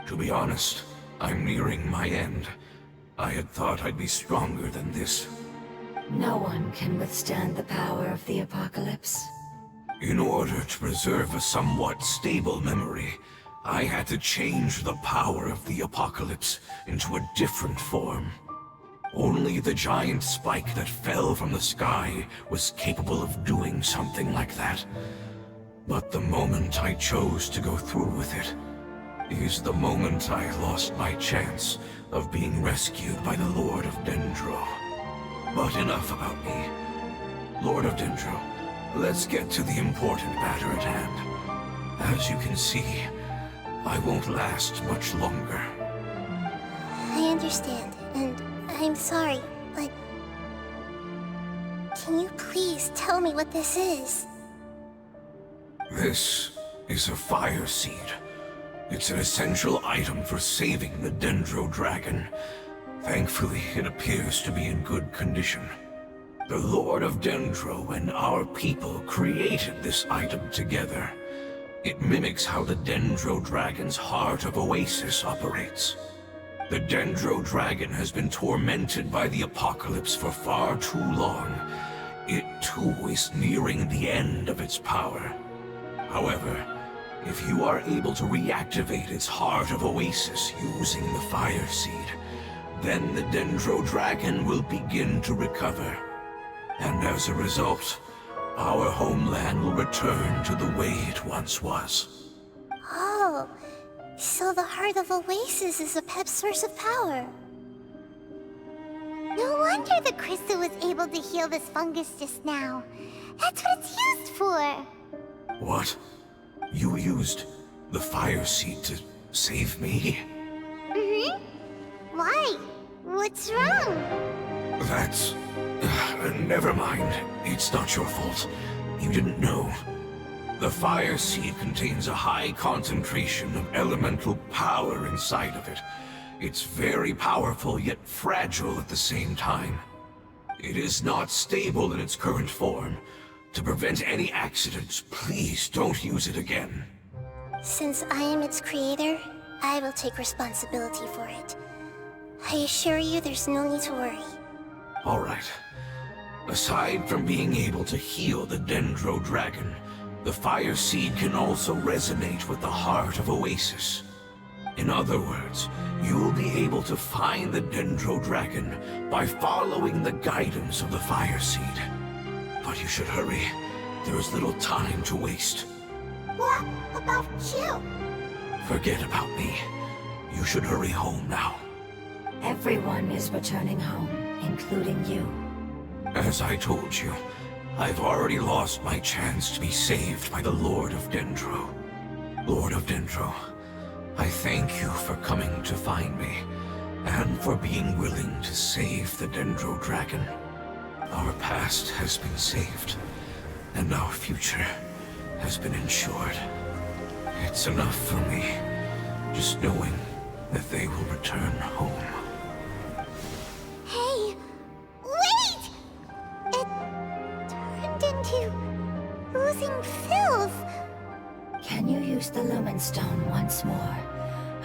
To be honest, I'm nearing my end. I had thought I'd be stronger than this. No one can withstand the power of the apocalypse. In order to preserve a somewhat stable memory, I had to change the power of the apocalypse into a different form. Only the giant spike that fell from the sky was capable of doing something like that. But the moment I chose to go through with it is the moment I lost my chance of being rescued by the Lord of Dendro. But enough about me. Lord of Dendro, let's get to the important matter at hand. As you can see, I won't last much longer. I understand, and I'm sorry, but... Can you please tell me what this is? This is a fire seed. It's an essential item for saving the Dendro Dragon. Thankfully, it appears to be in good condition. The Lord of Dendro and our people created this item together. It mimics how the Dendro Dragon's Heart of Oasis operates. The Dendro Dragon has been tormented by the apocalypse for far too long. It too is nearing the end of its power. However, if you are able to reactivate its Heart of Oasis using the Fire Seed, then the Dendro Dragon will begin to recover. And as a result, our homeland will return to the way it once was. Oh, so the Heart of Oasis is a pep source of power. No wonder the crystal was able to heal this fungus just now. That's what it's used for. What? You used the Fire Seed to save me? Why? What's wrong? That's... never mind. It's not your fault. You didn't know. The Fire Seed contains a high concentration of elemental power inside of it. It's very powerful, yet fragile at the same time. It is not stable in its current form. To prevent any accidents, please don't use it again. Since I am its creator, I will take responsibility for it. I assure you there's no need to worry. All right. Aside from being able to heal the Dendro Dragon, the Fire Seed can also resonate with the Heart of Oasis. In other words, you will be able to find the Dendro Dragon by following the guidance of the Fire Seed. But you should hurry. There is little time to waste. What about you? Forget about me. You should hurry home now. Everyone is returning home, including you. As I told you, I've already lost my chance to be saved by the Lord of Dendro. Lord of Dendro, I thank you for coming to find me, and for being willing to save the Dendro Dragon. Our past has been saved, and our future has been ensured. It's enough for me, just knowing that they will return home. Hey, wait! It turned into oozing filth. Can you use the Lumen Stone once more?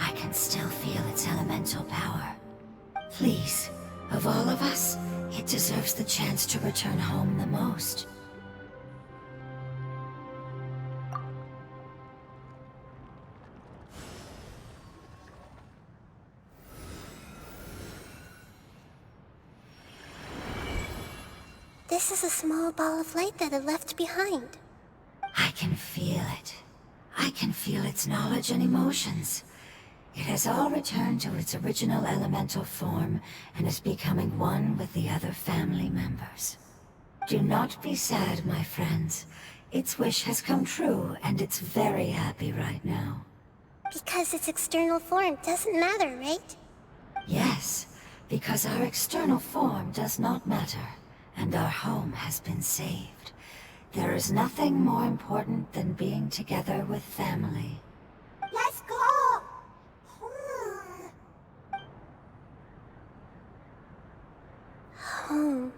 I can still feel its elemental power. Please, of all of us, it deserves the chance to return home the most. This is a small ball of light that it left behind. I can feel it. I can feel its knowledge and emotions. It has all returned to its original elemental form and is becoming one with the other family members. Do not be sad, my friends. Its wish has come true, and it's very happy right now. Because its external form doesn't matter, right? Yes, because our external form does not matter, and our home has been saved. There is nothing more important than being together with family. Let's go! Home.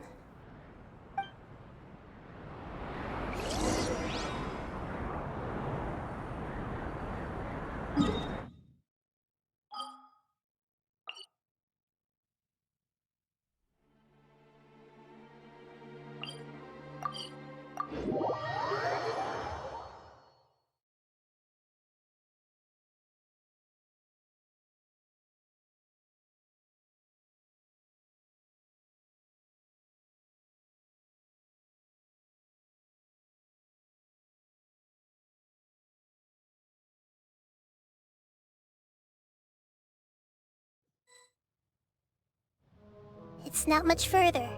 It's not much further.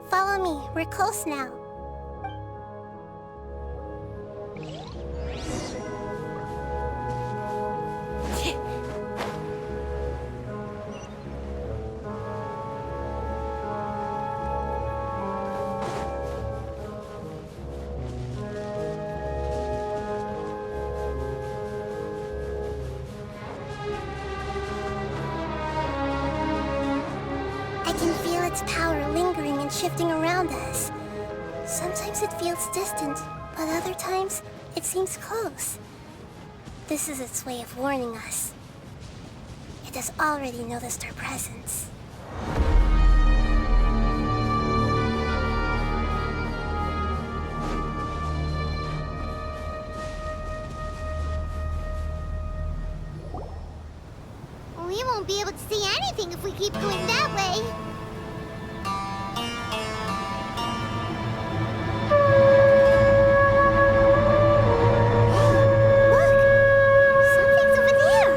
Follow me, we're close now. I can feel its power lingering and shifting around us. Sometimes it feels distant, but other times it seems close. This is its way of warning us. It has already noticed our presence. We won't be able to see anything if we keep going that way. Look! Something's over there!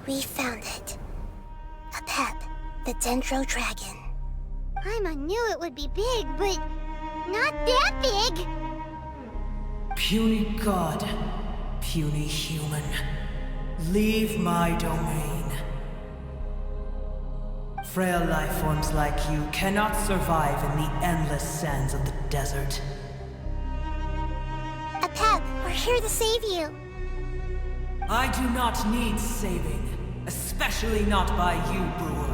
We found it. A pep, the Dendro Dragon. Paimon knew it would be big, but not that big! Puny god, puny human, leave my domain. Frail life forms like you cannot survive in the endless sands of the desert. A pep, we're here to save you. I do not need saving, especially not by you, Buer.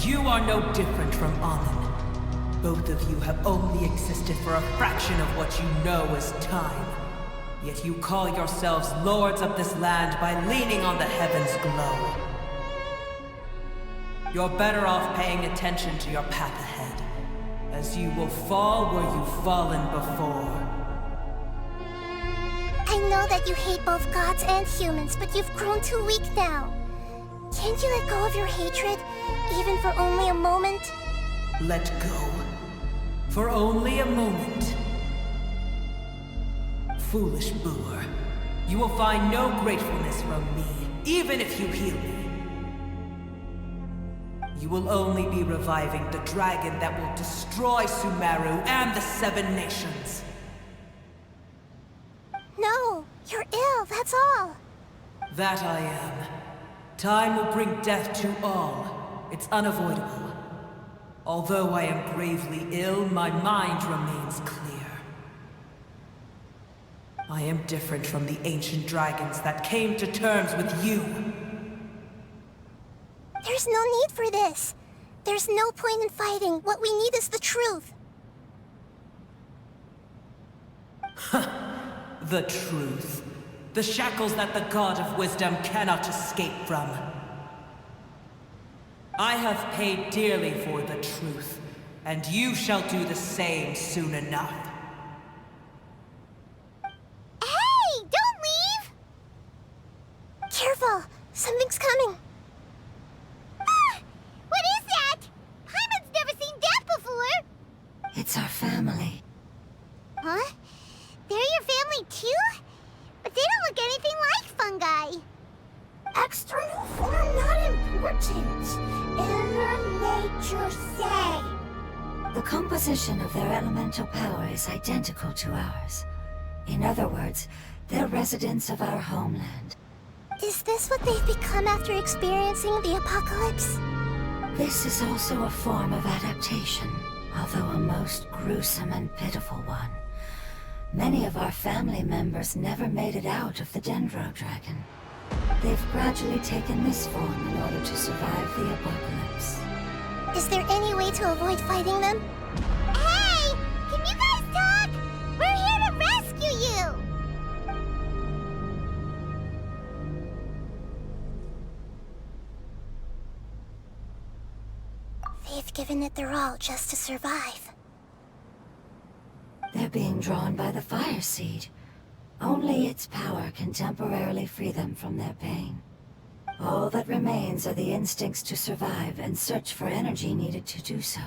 You are no different from Amun. Both of you have only existed for a fraction of what you know as time. Yet you call yourselves lords of this land by leaning on the heavens' glow. You're better off paying attention to your path ahead, as you will fall where you've fallen before. I know that you hate both gods and humans, but you've grown too weak now. Can't you let go of your hatred, even for only a moment? Let go. For only a moment. Foolish Buer, you will find no gratefulness from me, even if you heal me. You will only be reviving the dragon that will destroy Sumeru and the Seven Nations. No, you're ill, that's all. That I am. Time will bring death to all. It's unavoidable. Although I am gravely ill, my mind remains clear. I am different from the ancient dragons that came to terms with you. There's no need for this. There's no point in fighting. What we need is the truth. The truth. The shackles that the God of Wisdom cannot escape from. I have paid dearly for the truth, and you shall do the same soon enough. Hey, don't leave! Careful, something's coming. Ah! What is that? Paimon's never seen death before! It's our family. Huh? They're your family too? But they don't look anything like fungi. External form not important. Inner nature say. The composition of their elemental power is identical to ours. In other words, they're residents of our homeland. Is this what they've become after experiencing the apocalypse? This is also a form of adaptation, although a most gruesome and pitiful one. Many of our family members never made it out of the Dendro Dragon. They've gradually taken this form in order to survive the apocalypse. Is there any way to avoid fighting them? Hey! Can you guys talk? We're here to rescue you! They've given it their all just to survive. They're being drawn by the Fire Seed. Only its power can temporarily free them from their pain. All that remains are the instincts to survive and search for energy needed to do so.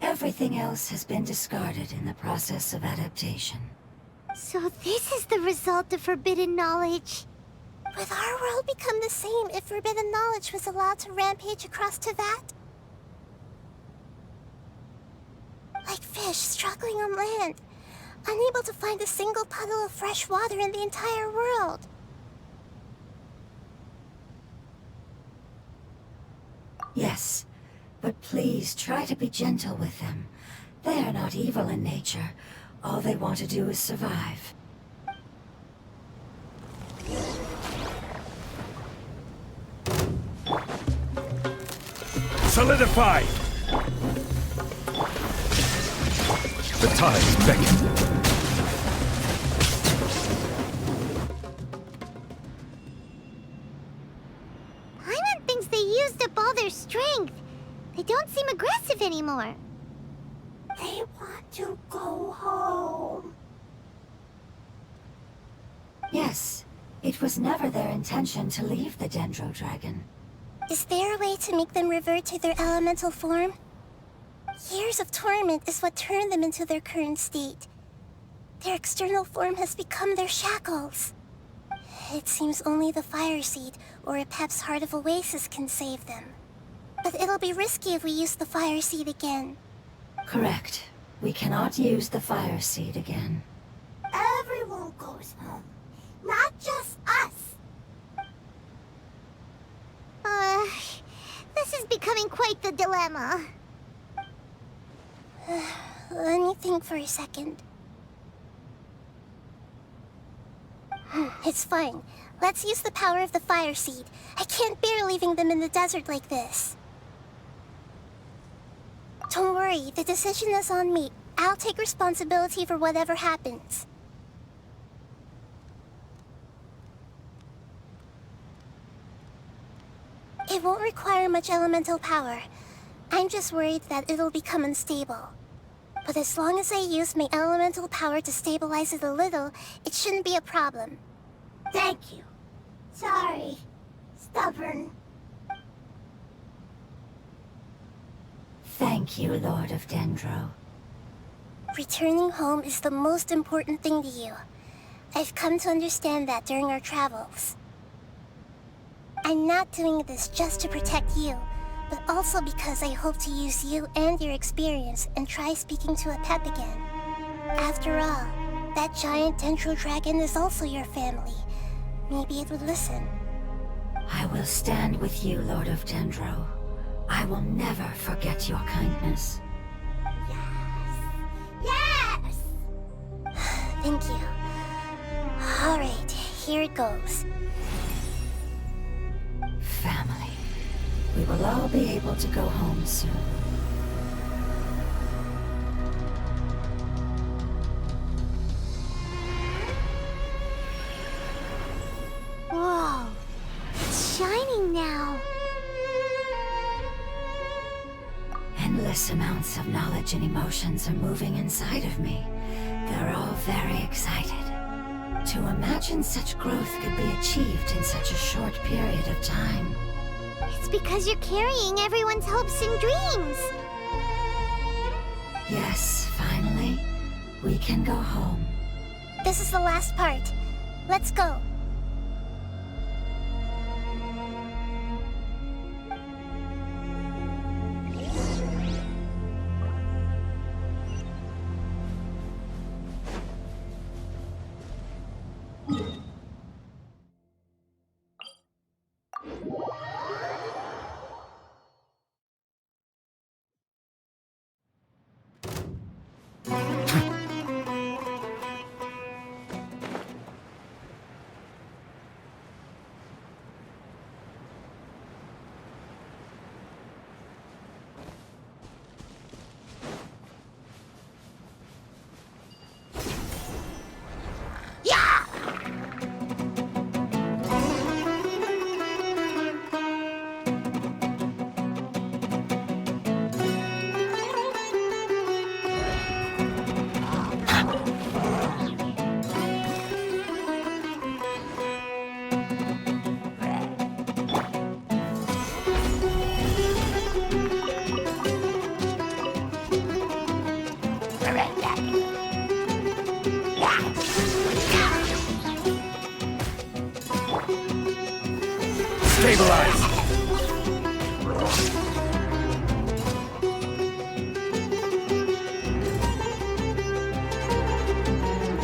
Everything else has been discarded in the process of adaptation. So this is the result of forbidden knowledge. Would our world become the same if forbidden knowledge was allowed to rampage across Tevat? Like fish struggling on land, unable to find a single puddle of fresh water in the entire world. Yes, but please try to be gentle with them. They are not evil in nature. All they want to do is survive. Solidify! The tides beckon. Paimon thinks they used up all their strength. They don't seem aggressive anymore. They want to go home. Yes, it was never their intention to leave the Dendro Dragon. Is there a way to make them revert to their elemental form? Years of torment is what turned them into their current state. Their external form has become their shackles. It seems only the Fire Seed or Epep's Heart of Oasis can save them. But it'll be risky if we use the Fire Seed again. Correct. We cannot use the Fire Seed again. Everyone goes home, not just us. This is becoming quite the dilemma. Let me think for a second. It's fine. Let's use the power of the Fire Seed. I can't bear leaving them in the desert like this. Don't worry, the decision is on me. I'll take responsibility for whatever happens. It won't require much elemental power. I'm just worried that it'll become unstable. But as long as I use my elemental power to stabilize it a little, it shouldn't be a problem. Thank you. Sorry. Stubborn. Thank you, Lord of Dendro. Returning home is the most important thing to you. I've come to understand that during our travels. I'm not doing this just to protect you, but also because I hope to use you and your experience and try speaking to a pep again. After all, that giant Dendro dragon is also your family. Maybe it would listen. I will stand with you, Lord of Dendro. I will never forget your kindness. Yes! Thank you. Alright, here it goes. Family. We will all be able to go home soon. Whoa. It's shining now. Endless amounts of knowledge and emotions are moving inside of me. They're all very excited. To imagine such growth could be achieved in such a short period of time. It's because you're carrying everyone's hopes and dreams. Yes, finally, we can go home. This is the last part. Let's go. Stabilize!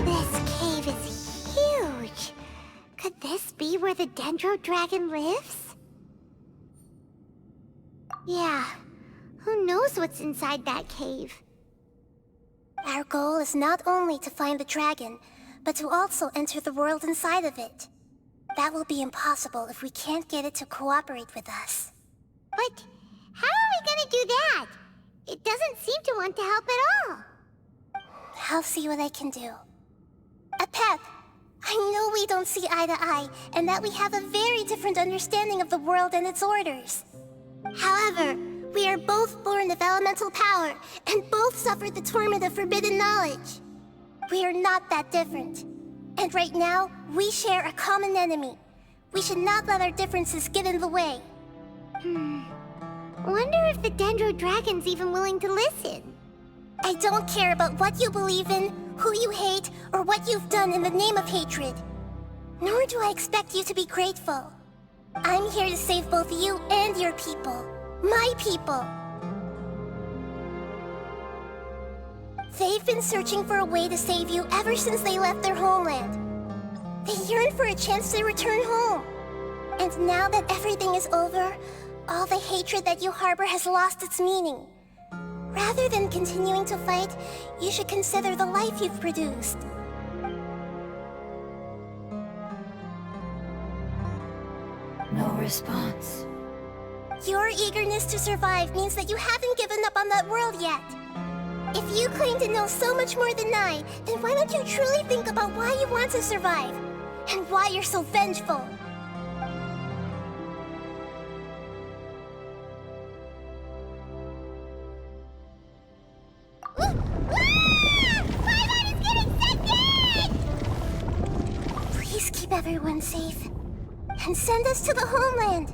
This cave is huge. Could this be where the Dendro Dragon lives? Yeah. Who knows what's inside that cave? Our goal is not only to find the dragon, but to also enter the world inside of it. That will be impossible if we can't get it to cooperate with us. But how are we gonna do that? It doesn't seem to want to help at all. I'll see what I can do. Pep, I know we don't see eye to eye, and that we have a very different understanding of the world and its orders. However, we are both born of elemental power, and both suffered the torment of forbidden knowledge. We are not that different. And right now, we share a common enemy. We should not let our differences get in the way. Wonder if the Dendro Dragon's even willing to listen. I don't care about what you believe in, who you hate, or what you've done in the name of hatred. Nor do I expect you to be grateful. I'm here to save both you and your people. My people. They've been searching for a way to save you ever since they left their homeland. They yearn for a chance to return home. And now that everything is over, all the hatred that you harbor has lost its meaning. Rather than continuing to fight, you should consider the life you've produced. No response. Your eagerness to survive means that you haven't given up on that world yet. If you claim to know so much more than I, then why don't you truly think about why you want to survive? And why you're so vengeful? everyone safe and send us to the homeland.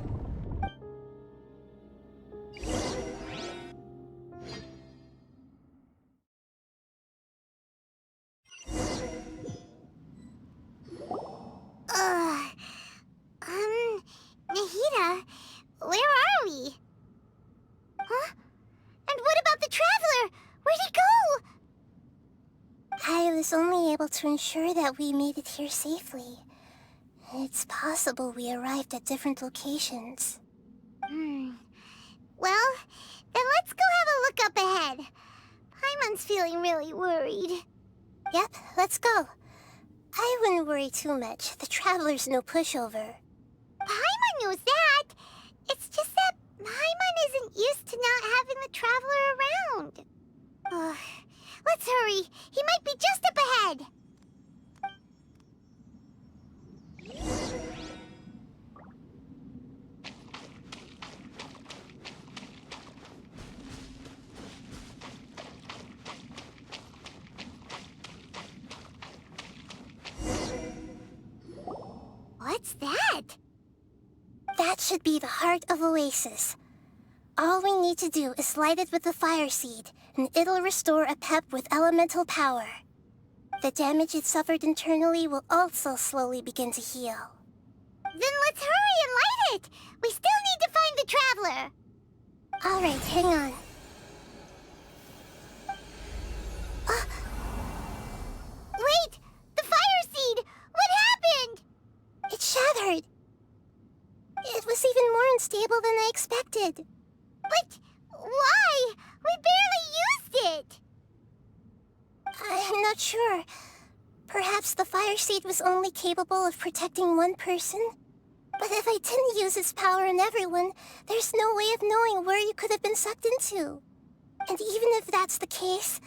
Nahida, where are we? Huh? And what about the Traveler? Where'd he go? I was only able to ensure that we made it here safely. It's possible we arrived at different locations. Well, then let's go have a look up ahead. Paimon's feeling really worried. Yep, let's go. I wouldn't worry too much. The Traveler's no pushover. Paimon knows that. It's just that Paimon isn't used to not having the Traveler around. Let's hurry. He might be just up ahead. What's that? That should be the heart of Oasis. All we need to do is light it with the fire seed, and it'll restore a pep with elemental power. The damage it suffered internally will also slowly begin to heal. Then let's hurry and light it! We still need to find the Traveler! Alright, hang on. Wait! The fire seed! What happened? It shattered! It was even more unstable than I expected. But why? We barely used it! I'm not sure. Perhaps the fire seed was only capable of protecting one person? But if I didn't use its power on everyone, there's no way of knowing where you could have been sucked into. And even if that's the case,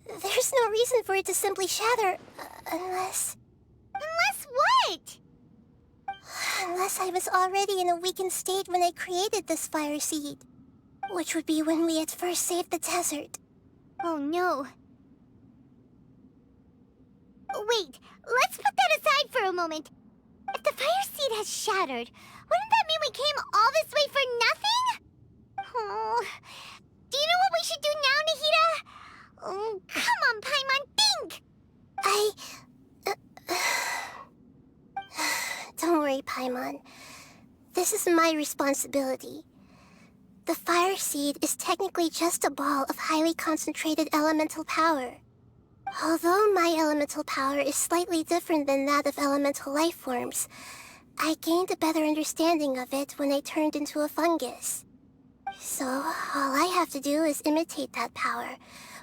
there's no reason for it to simply shatter, unless... Unless what? Unless I was already in a weakened state when I created this fire seed. Which would be when we had first saved the desert. Oh no. Wait, let's put that aside for a moment. If the fire seed has shattered, wouldn't that mean we came all this way for nothing? Oh, do you know what we should do now, Nahida? Oh, come on, Paimon, think! Don't worry, Paimon. This is my responsibility. The fire seed is technically just a ball of highly concentrated elemental power. Although my elemental power is slightly different than that of elemental life forms, I gained a better understanding of it when I turned into a fungus. So, all I have to do is imitate that power,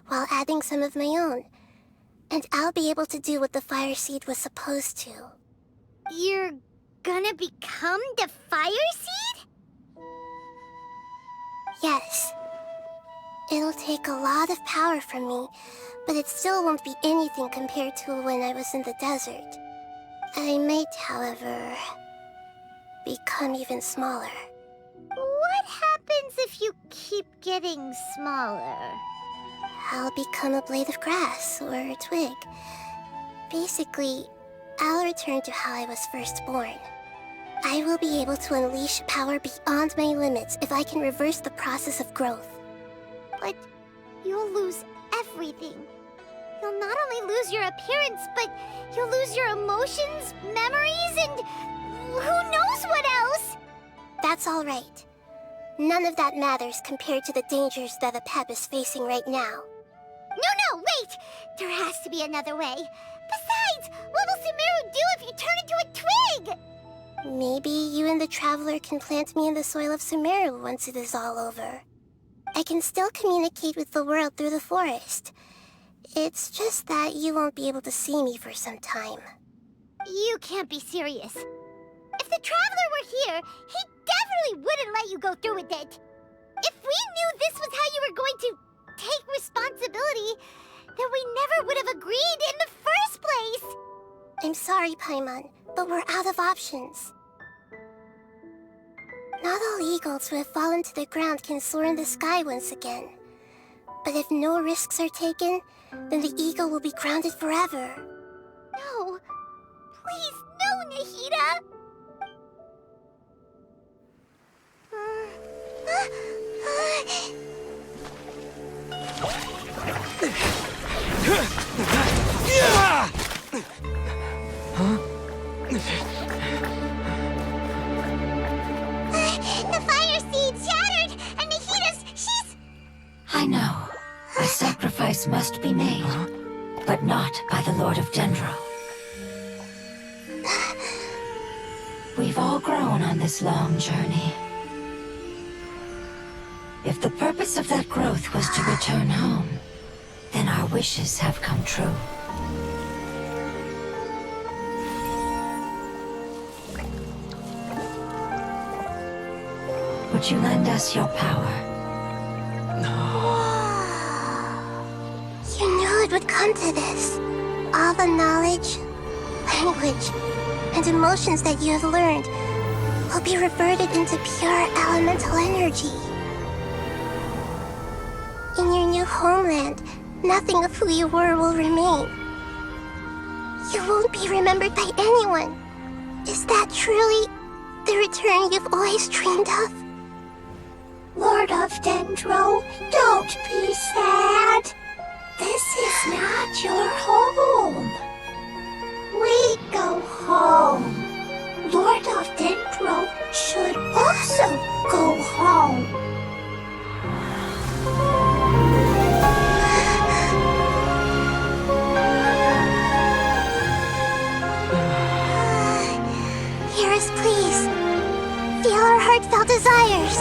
while adding some of my own. And I'll be able to do what the fire seed was supposed to. You're gonna become the fire seed? Yes. It'll take a lot of power from me, but it still won't be anything compared to when I was in the desert. I might, however, become even smaller. What happens if you keep getting smaller? I'll become a blade of grass or a twig. Basically, I'll return to how I was first born. I will be able to unleash power beyond my limits if I can reverse the process of growth. But you'll lose everything. You'll not only lose your appearance, but you'll lose your emotions, memories, and who knows what else? That's all right. None of that matters compared to the dangers that a Pep is facing right now. No, wait! There has to be another way. Besides, what will Sumeru do if you turn into a twig? Maybe you and the Traveler can plant me in the soil of Sumeru once it is all over. I can still communicate with the world through the forest. It's just that you won't be able to see me for some time. You can't be serious. If the Traveler were here, he definitely wouldn't let you go through with it. If we knew this was how you were going to take responsibility, then we never would have agreed in the first place. I'm sorry, Paimon, but we're out of options. Not all eagles who have fallen to the ground can soar in the sky once again. But if no risks are taken, then the eagle will be grounded forever. No. Please, no! Nahida! The fire seed shattered, and she's... I know. A sacrifice must be made, but not by the Lord of Dendro. We've all grown on this long journey. If the purpose of that growth was to return home, then our wishes have come true. Would you lend us your power? You knew it would come to this. All the knowledge, language, and emotions that you have learned will be reverted into pure elemental energy. In your new homeland, nothing of who you were will remain. You won't be remembered by anyone. Is that truly the return you've always dreamed of? Lord of Dendro, don't be sad. This is not your home. We go home. Lord of Dendro should also go home. Hear us, please. Feel our heartfelt desires.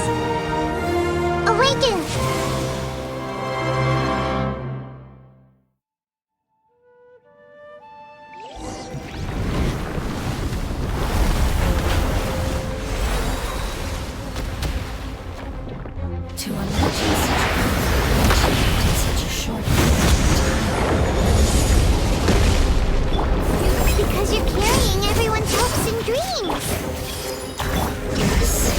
Awaken! To imagine such in such a short period of Because you're carrying everyone's hopes and dreams. time. Yes.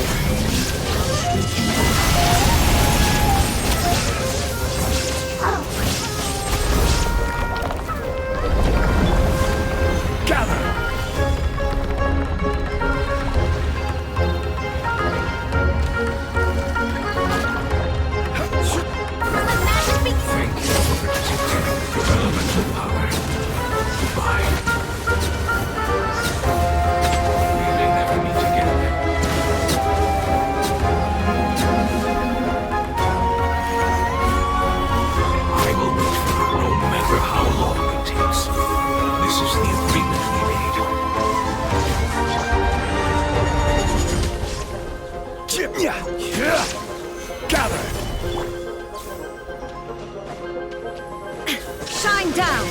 Shine down!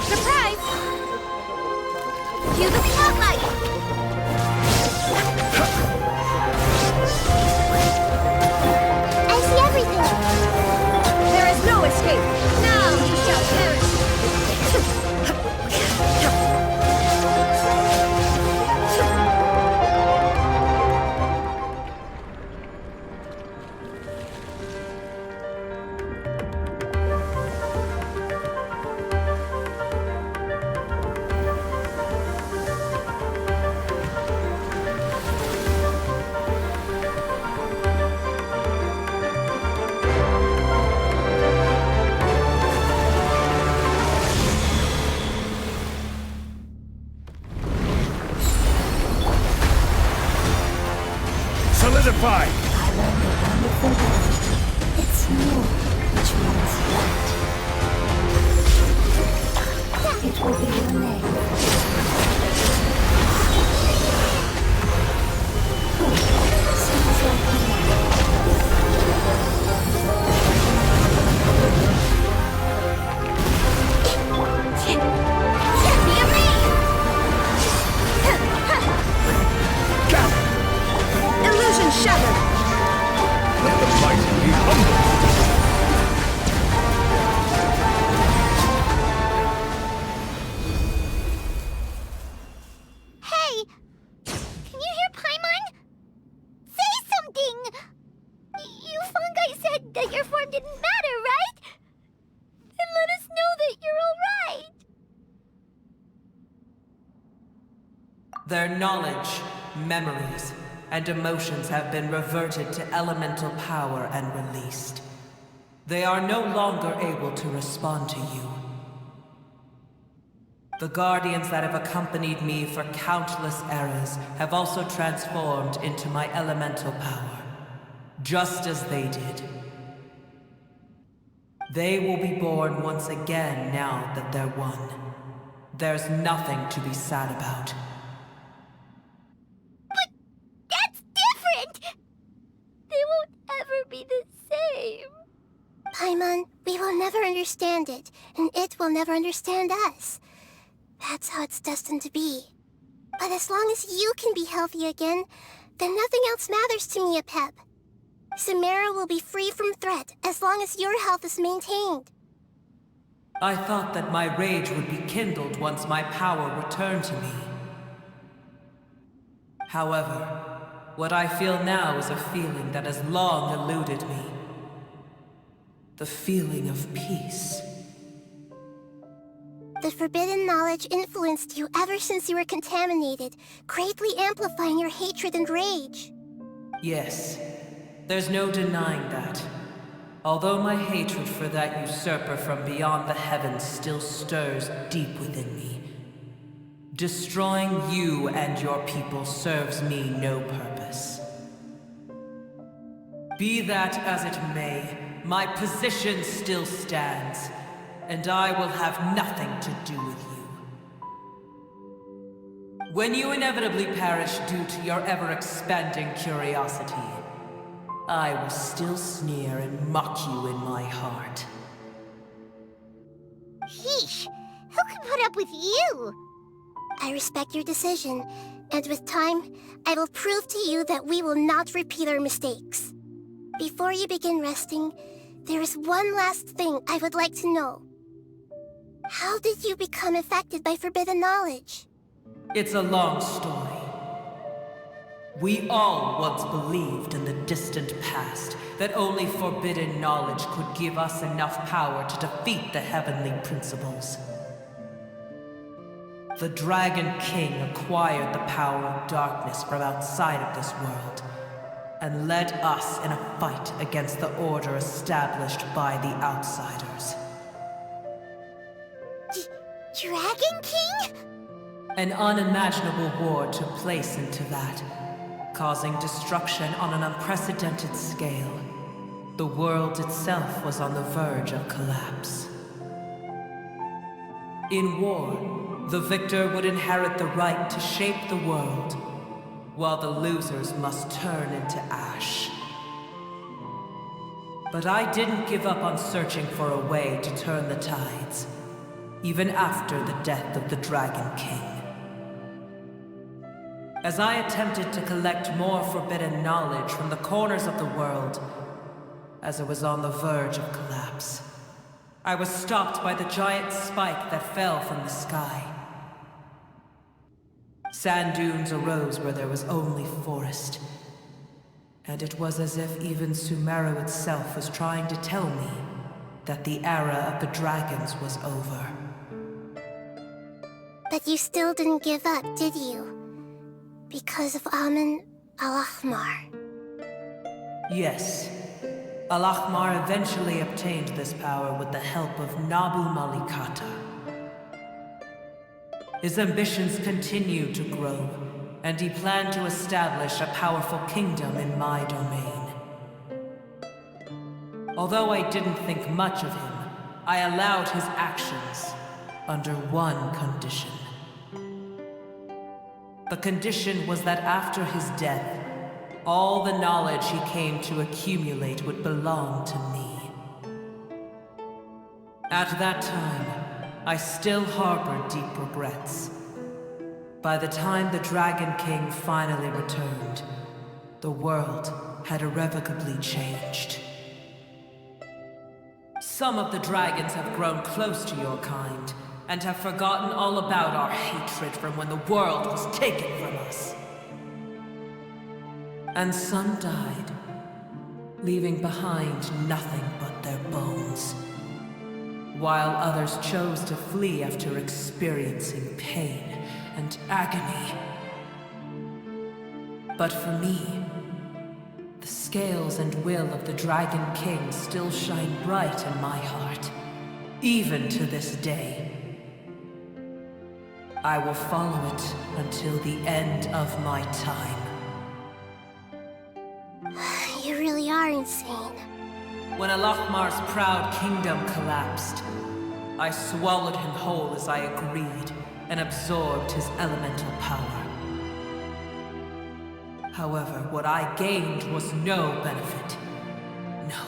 Surprise! Cue the spotlight! I see everything. There is no escape! Now you shall perish! Solidify! I learned a wonderful word. It's new, which means light. It will be your name. Sounds like a Illusion shattered! Let the mighty be humble! Hey! Can you hear Paimon? Say something! You fungi said that your form didn't matter, right? Then let us know that you're alright! knowledge, memories, and emotions have been reverted to elemental power and released. They are no longer able to respond to you. The guardians that have accompanied me for countless eras have also transformed into my elemental power, just as they did. They will be born once again now that they're one. There's nothing to be sad about. But that's different! They won't ever be the same. Paimon, we will never understand it, and it will never understand us. That's how it's destined to be. But as long as you can be healthy again, then nothing else matters to me, Apep. Samara will be free from threat as long as your health is maintained. I thought that my rage would be kindled once my power returned to me. However, what I feel now is a feeling that has long eluded me. The feeling of peace. The forbidden knowledge influenced you ever since you were contaminated, greatly amplifying your hatred and rage. Yes, there's no denying that. Although my hatred for that usurper from beyond the heavens still stirs deep within me, destroying you and your people serves me no purpose. Be that as it may, my position still stands, and I will have nothing to do with you. When you inevitably perish due to your ever-expanding curiosity, I will still sneer and mock you in my heart. Heesh, who can put up with you? I respect your decision, and with time, I will prove to you that we will not repeat our mistakes. Before you begin resting, there is one last thing I would like to know. How did you become affected by forbidden knowledge? It's a long story. We all once believed in the distant past that only forbidden knowledge could give us enough power to defeat the heavenly principles. The Dragon King acquired the power of darkness from outside of this world, and led us in a fight against the order established by the outsiders. Dragon King? An unimaginable war took place into that, causing destruction on an unprecedented scale. The world itself was on the verge of collapse. In war, the victor would inherit the right to shape the world, while the losers must turn into ash. But I didn't give up on searching for a way to turn the tides, even after the death of the Dragon King. As I attempted to collect more forbidden knowledge from the corners of the world, as it was on the verge of collapse, I was stopped by the giant spike that fell from the sky. Sand dunes arose where there was only forest, and it was as if even Sumeru itself was trying to tell me that the era of the dragons was over. But you still didn't give up, did you? Because of Amun Al-Ahmar. Yes. Al-Ahmar eventually obtained this power with the help of Nabu Malikata. His ambitions continued to grow, and he planned to establish a powerful kingdom in my domain. Although I didn't think much of him, I allowed his actions under one condition. The condition was that after his death, all the knowledge he came to accumulate would belong to me. At that time, I still harbored deep regrets. By the time the Dragon King finally returned, the world had irrevocably changed. Some of the dragons have grown close to your kind, and have forgotten all about our hatred from when the world was taken from us. And some died, leaving behind nothing but their bones, while others chose to flee after experiencing pain and agony. But for me, the scales and will of the Dragon King still shine bright in my heart, even to this day. I will follow it until the end of my time. You really are insane. When Alakmar's proud kingdom collapsed, I swallowed him whole as I agreed and absorbed his elemental power. However, what I gained was no benefit. No.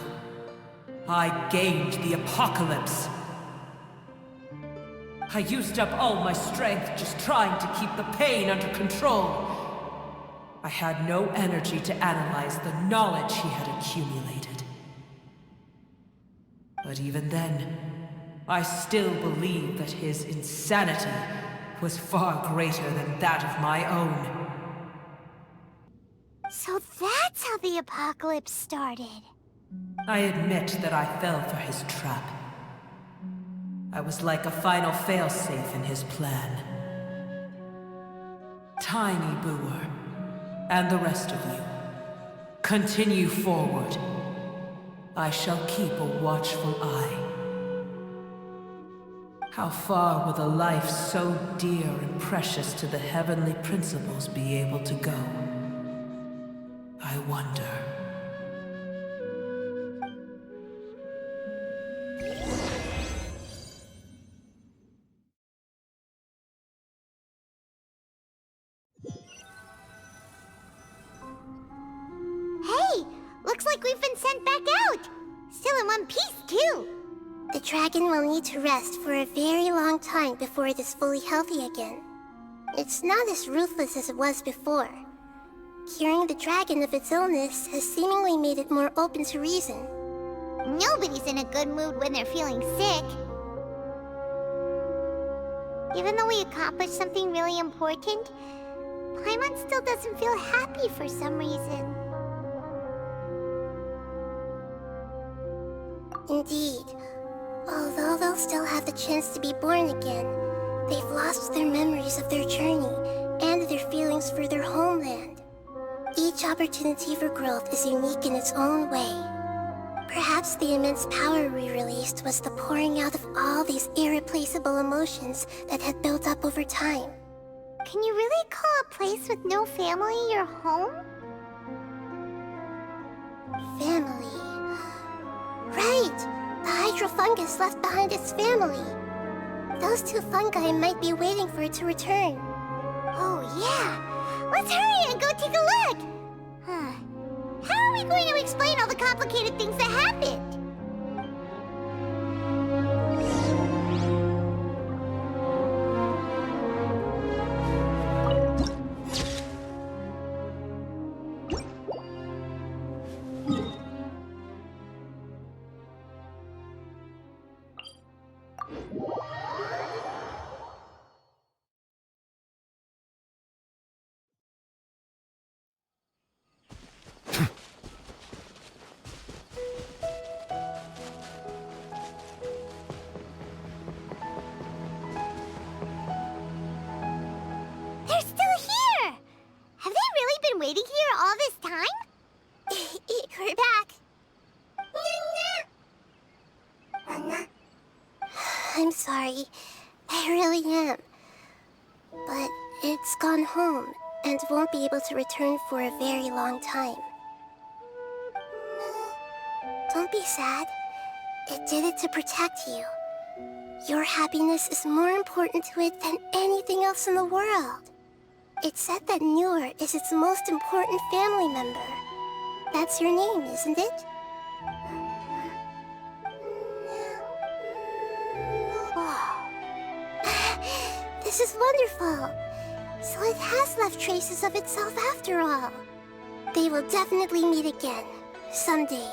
I gained the apocalypse. I used up all my strength just trying to keep the pain under control. I had no energy to analyze the knowledge he had accumulated. But even then, I still believed that his insanity was far greater than that of my own. So that's how the apocalypse started. I admit that I fell for his trap. I was like a final failsafe in his plan. Tiny Buer, and the rest of you, continue forward. I shall keep a watchful eye. How far will a life so dear and precious to the heavenly principles be able to go? I wonder. Hey! Looks like we've been sent back out! Still in one piece, too! The dragon will need to rest for a very long time before it is fully healthy again. It's not as ruthless as it was before. Curing the dragon of its illness has seemingly made it more open to reason. Nobody's in a good mood when they're feeling sick. Even though we accomplished something really important, Paimon still doesn't feel happy for some reason. Indeed. Although they'll still have the chance to be born again, they've lost their memories of their journey and their feelings for their homeland. Each opportunity for growth is unique in its own way. Perhaps the immense power we released was the pouring out of all these irreplaceable emotions that had built up over time. Can you really call a place with no family your home? Family. Right! The hydrofungus left behind its family. Those two fungi might be waiting for it to return. Oh, yeah! Let's hurry and go take a look! Huh. How are we going to explain all the complicated things that happened? They're still here! Have they really been waiting here all this time? We're back. I'm sorry. I really am. But it's gone home and won't be able to return for a very long time. Don't be sad. It did it to protect you. Your happiness is more important to it than anything else in the world. It's said that Nuer is its most important family member. That's your name, isn't it? This is wonderful. So it has left traces of itself after all. They will definitely meet again, someday.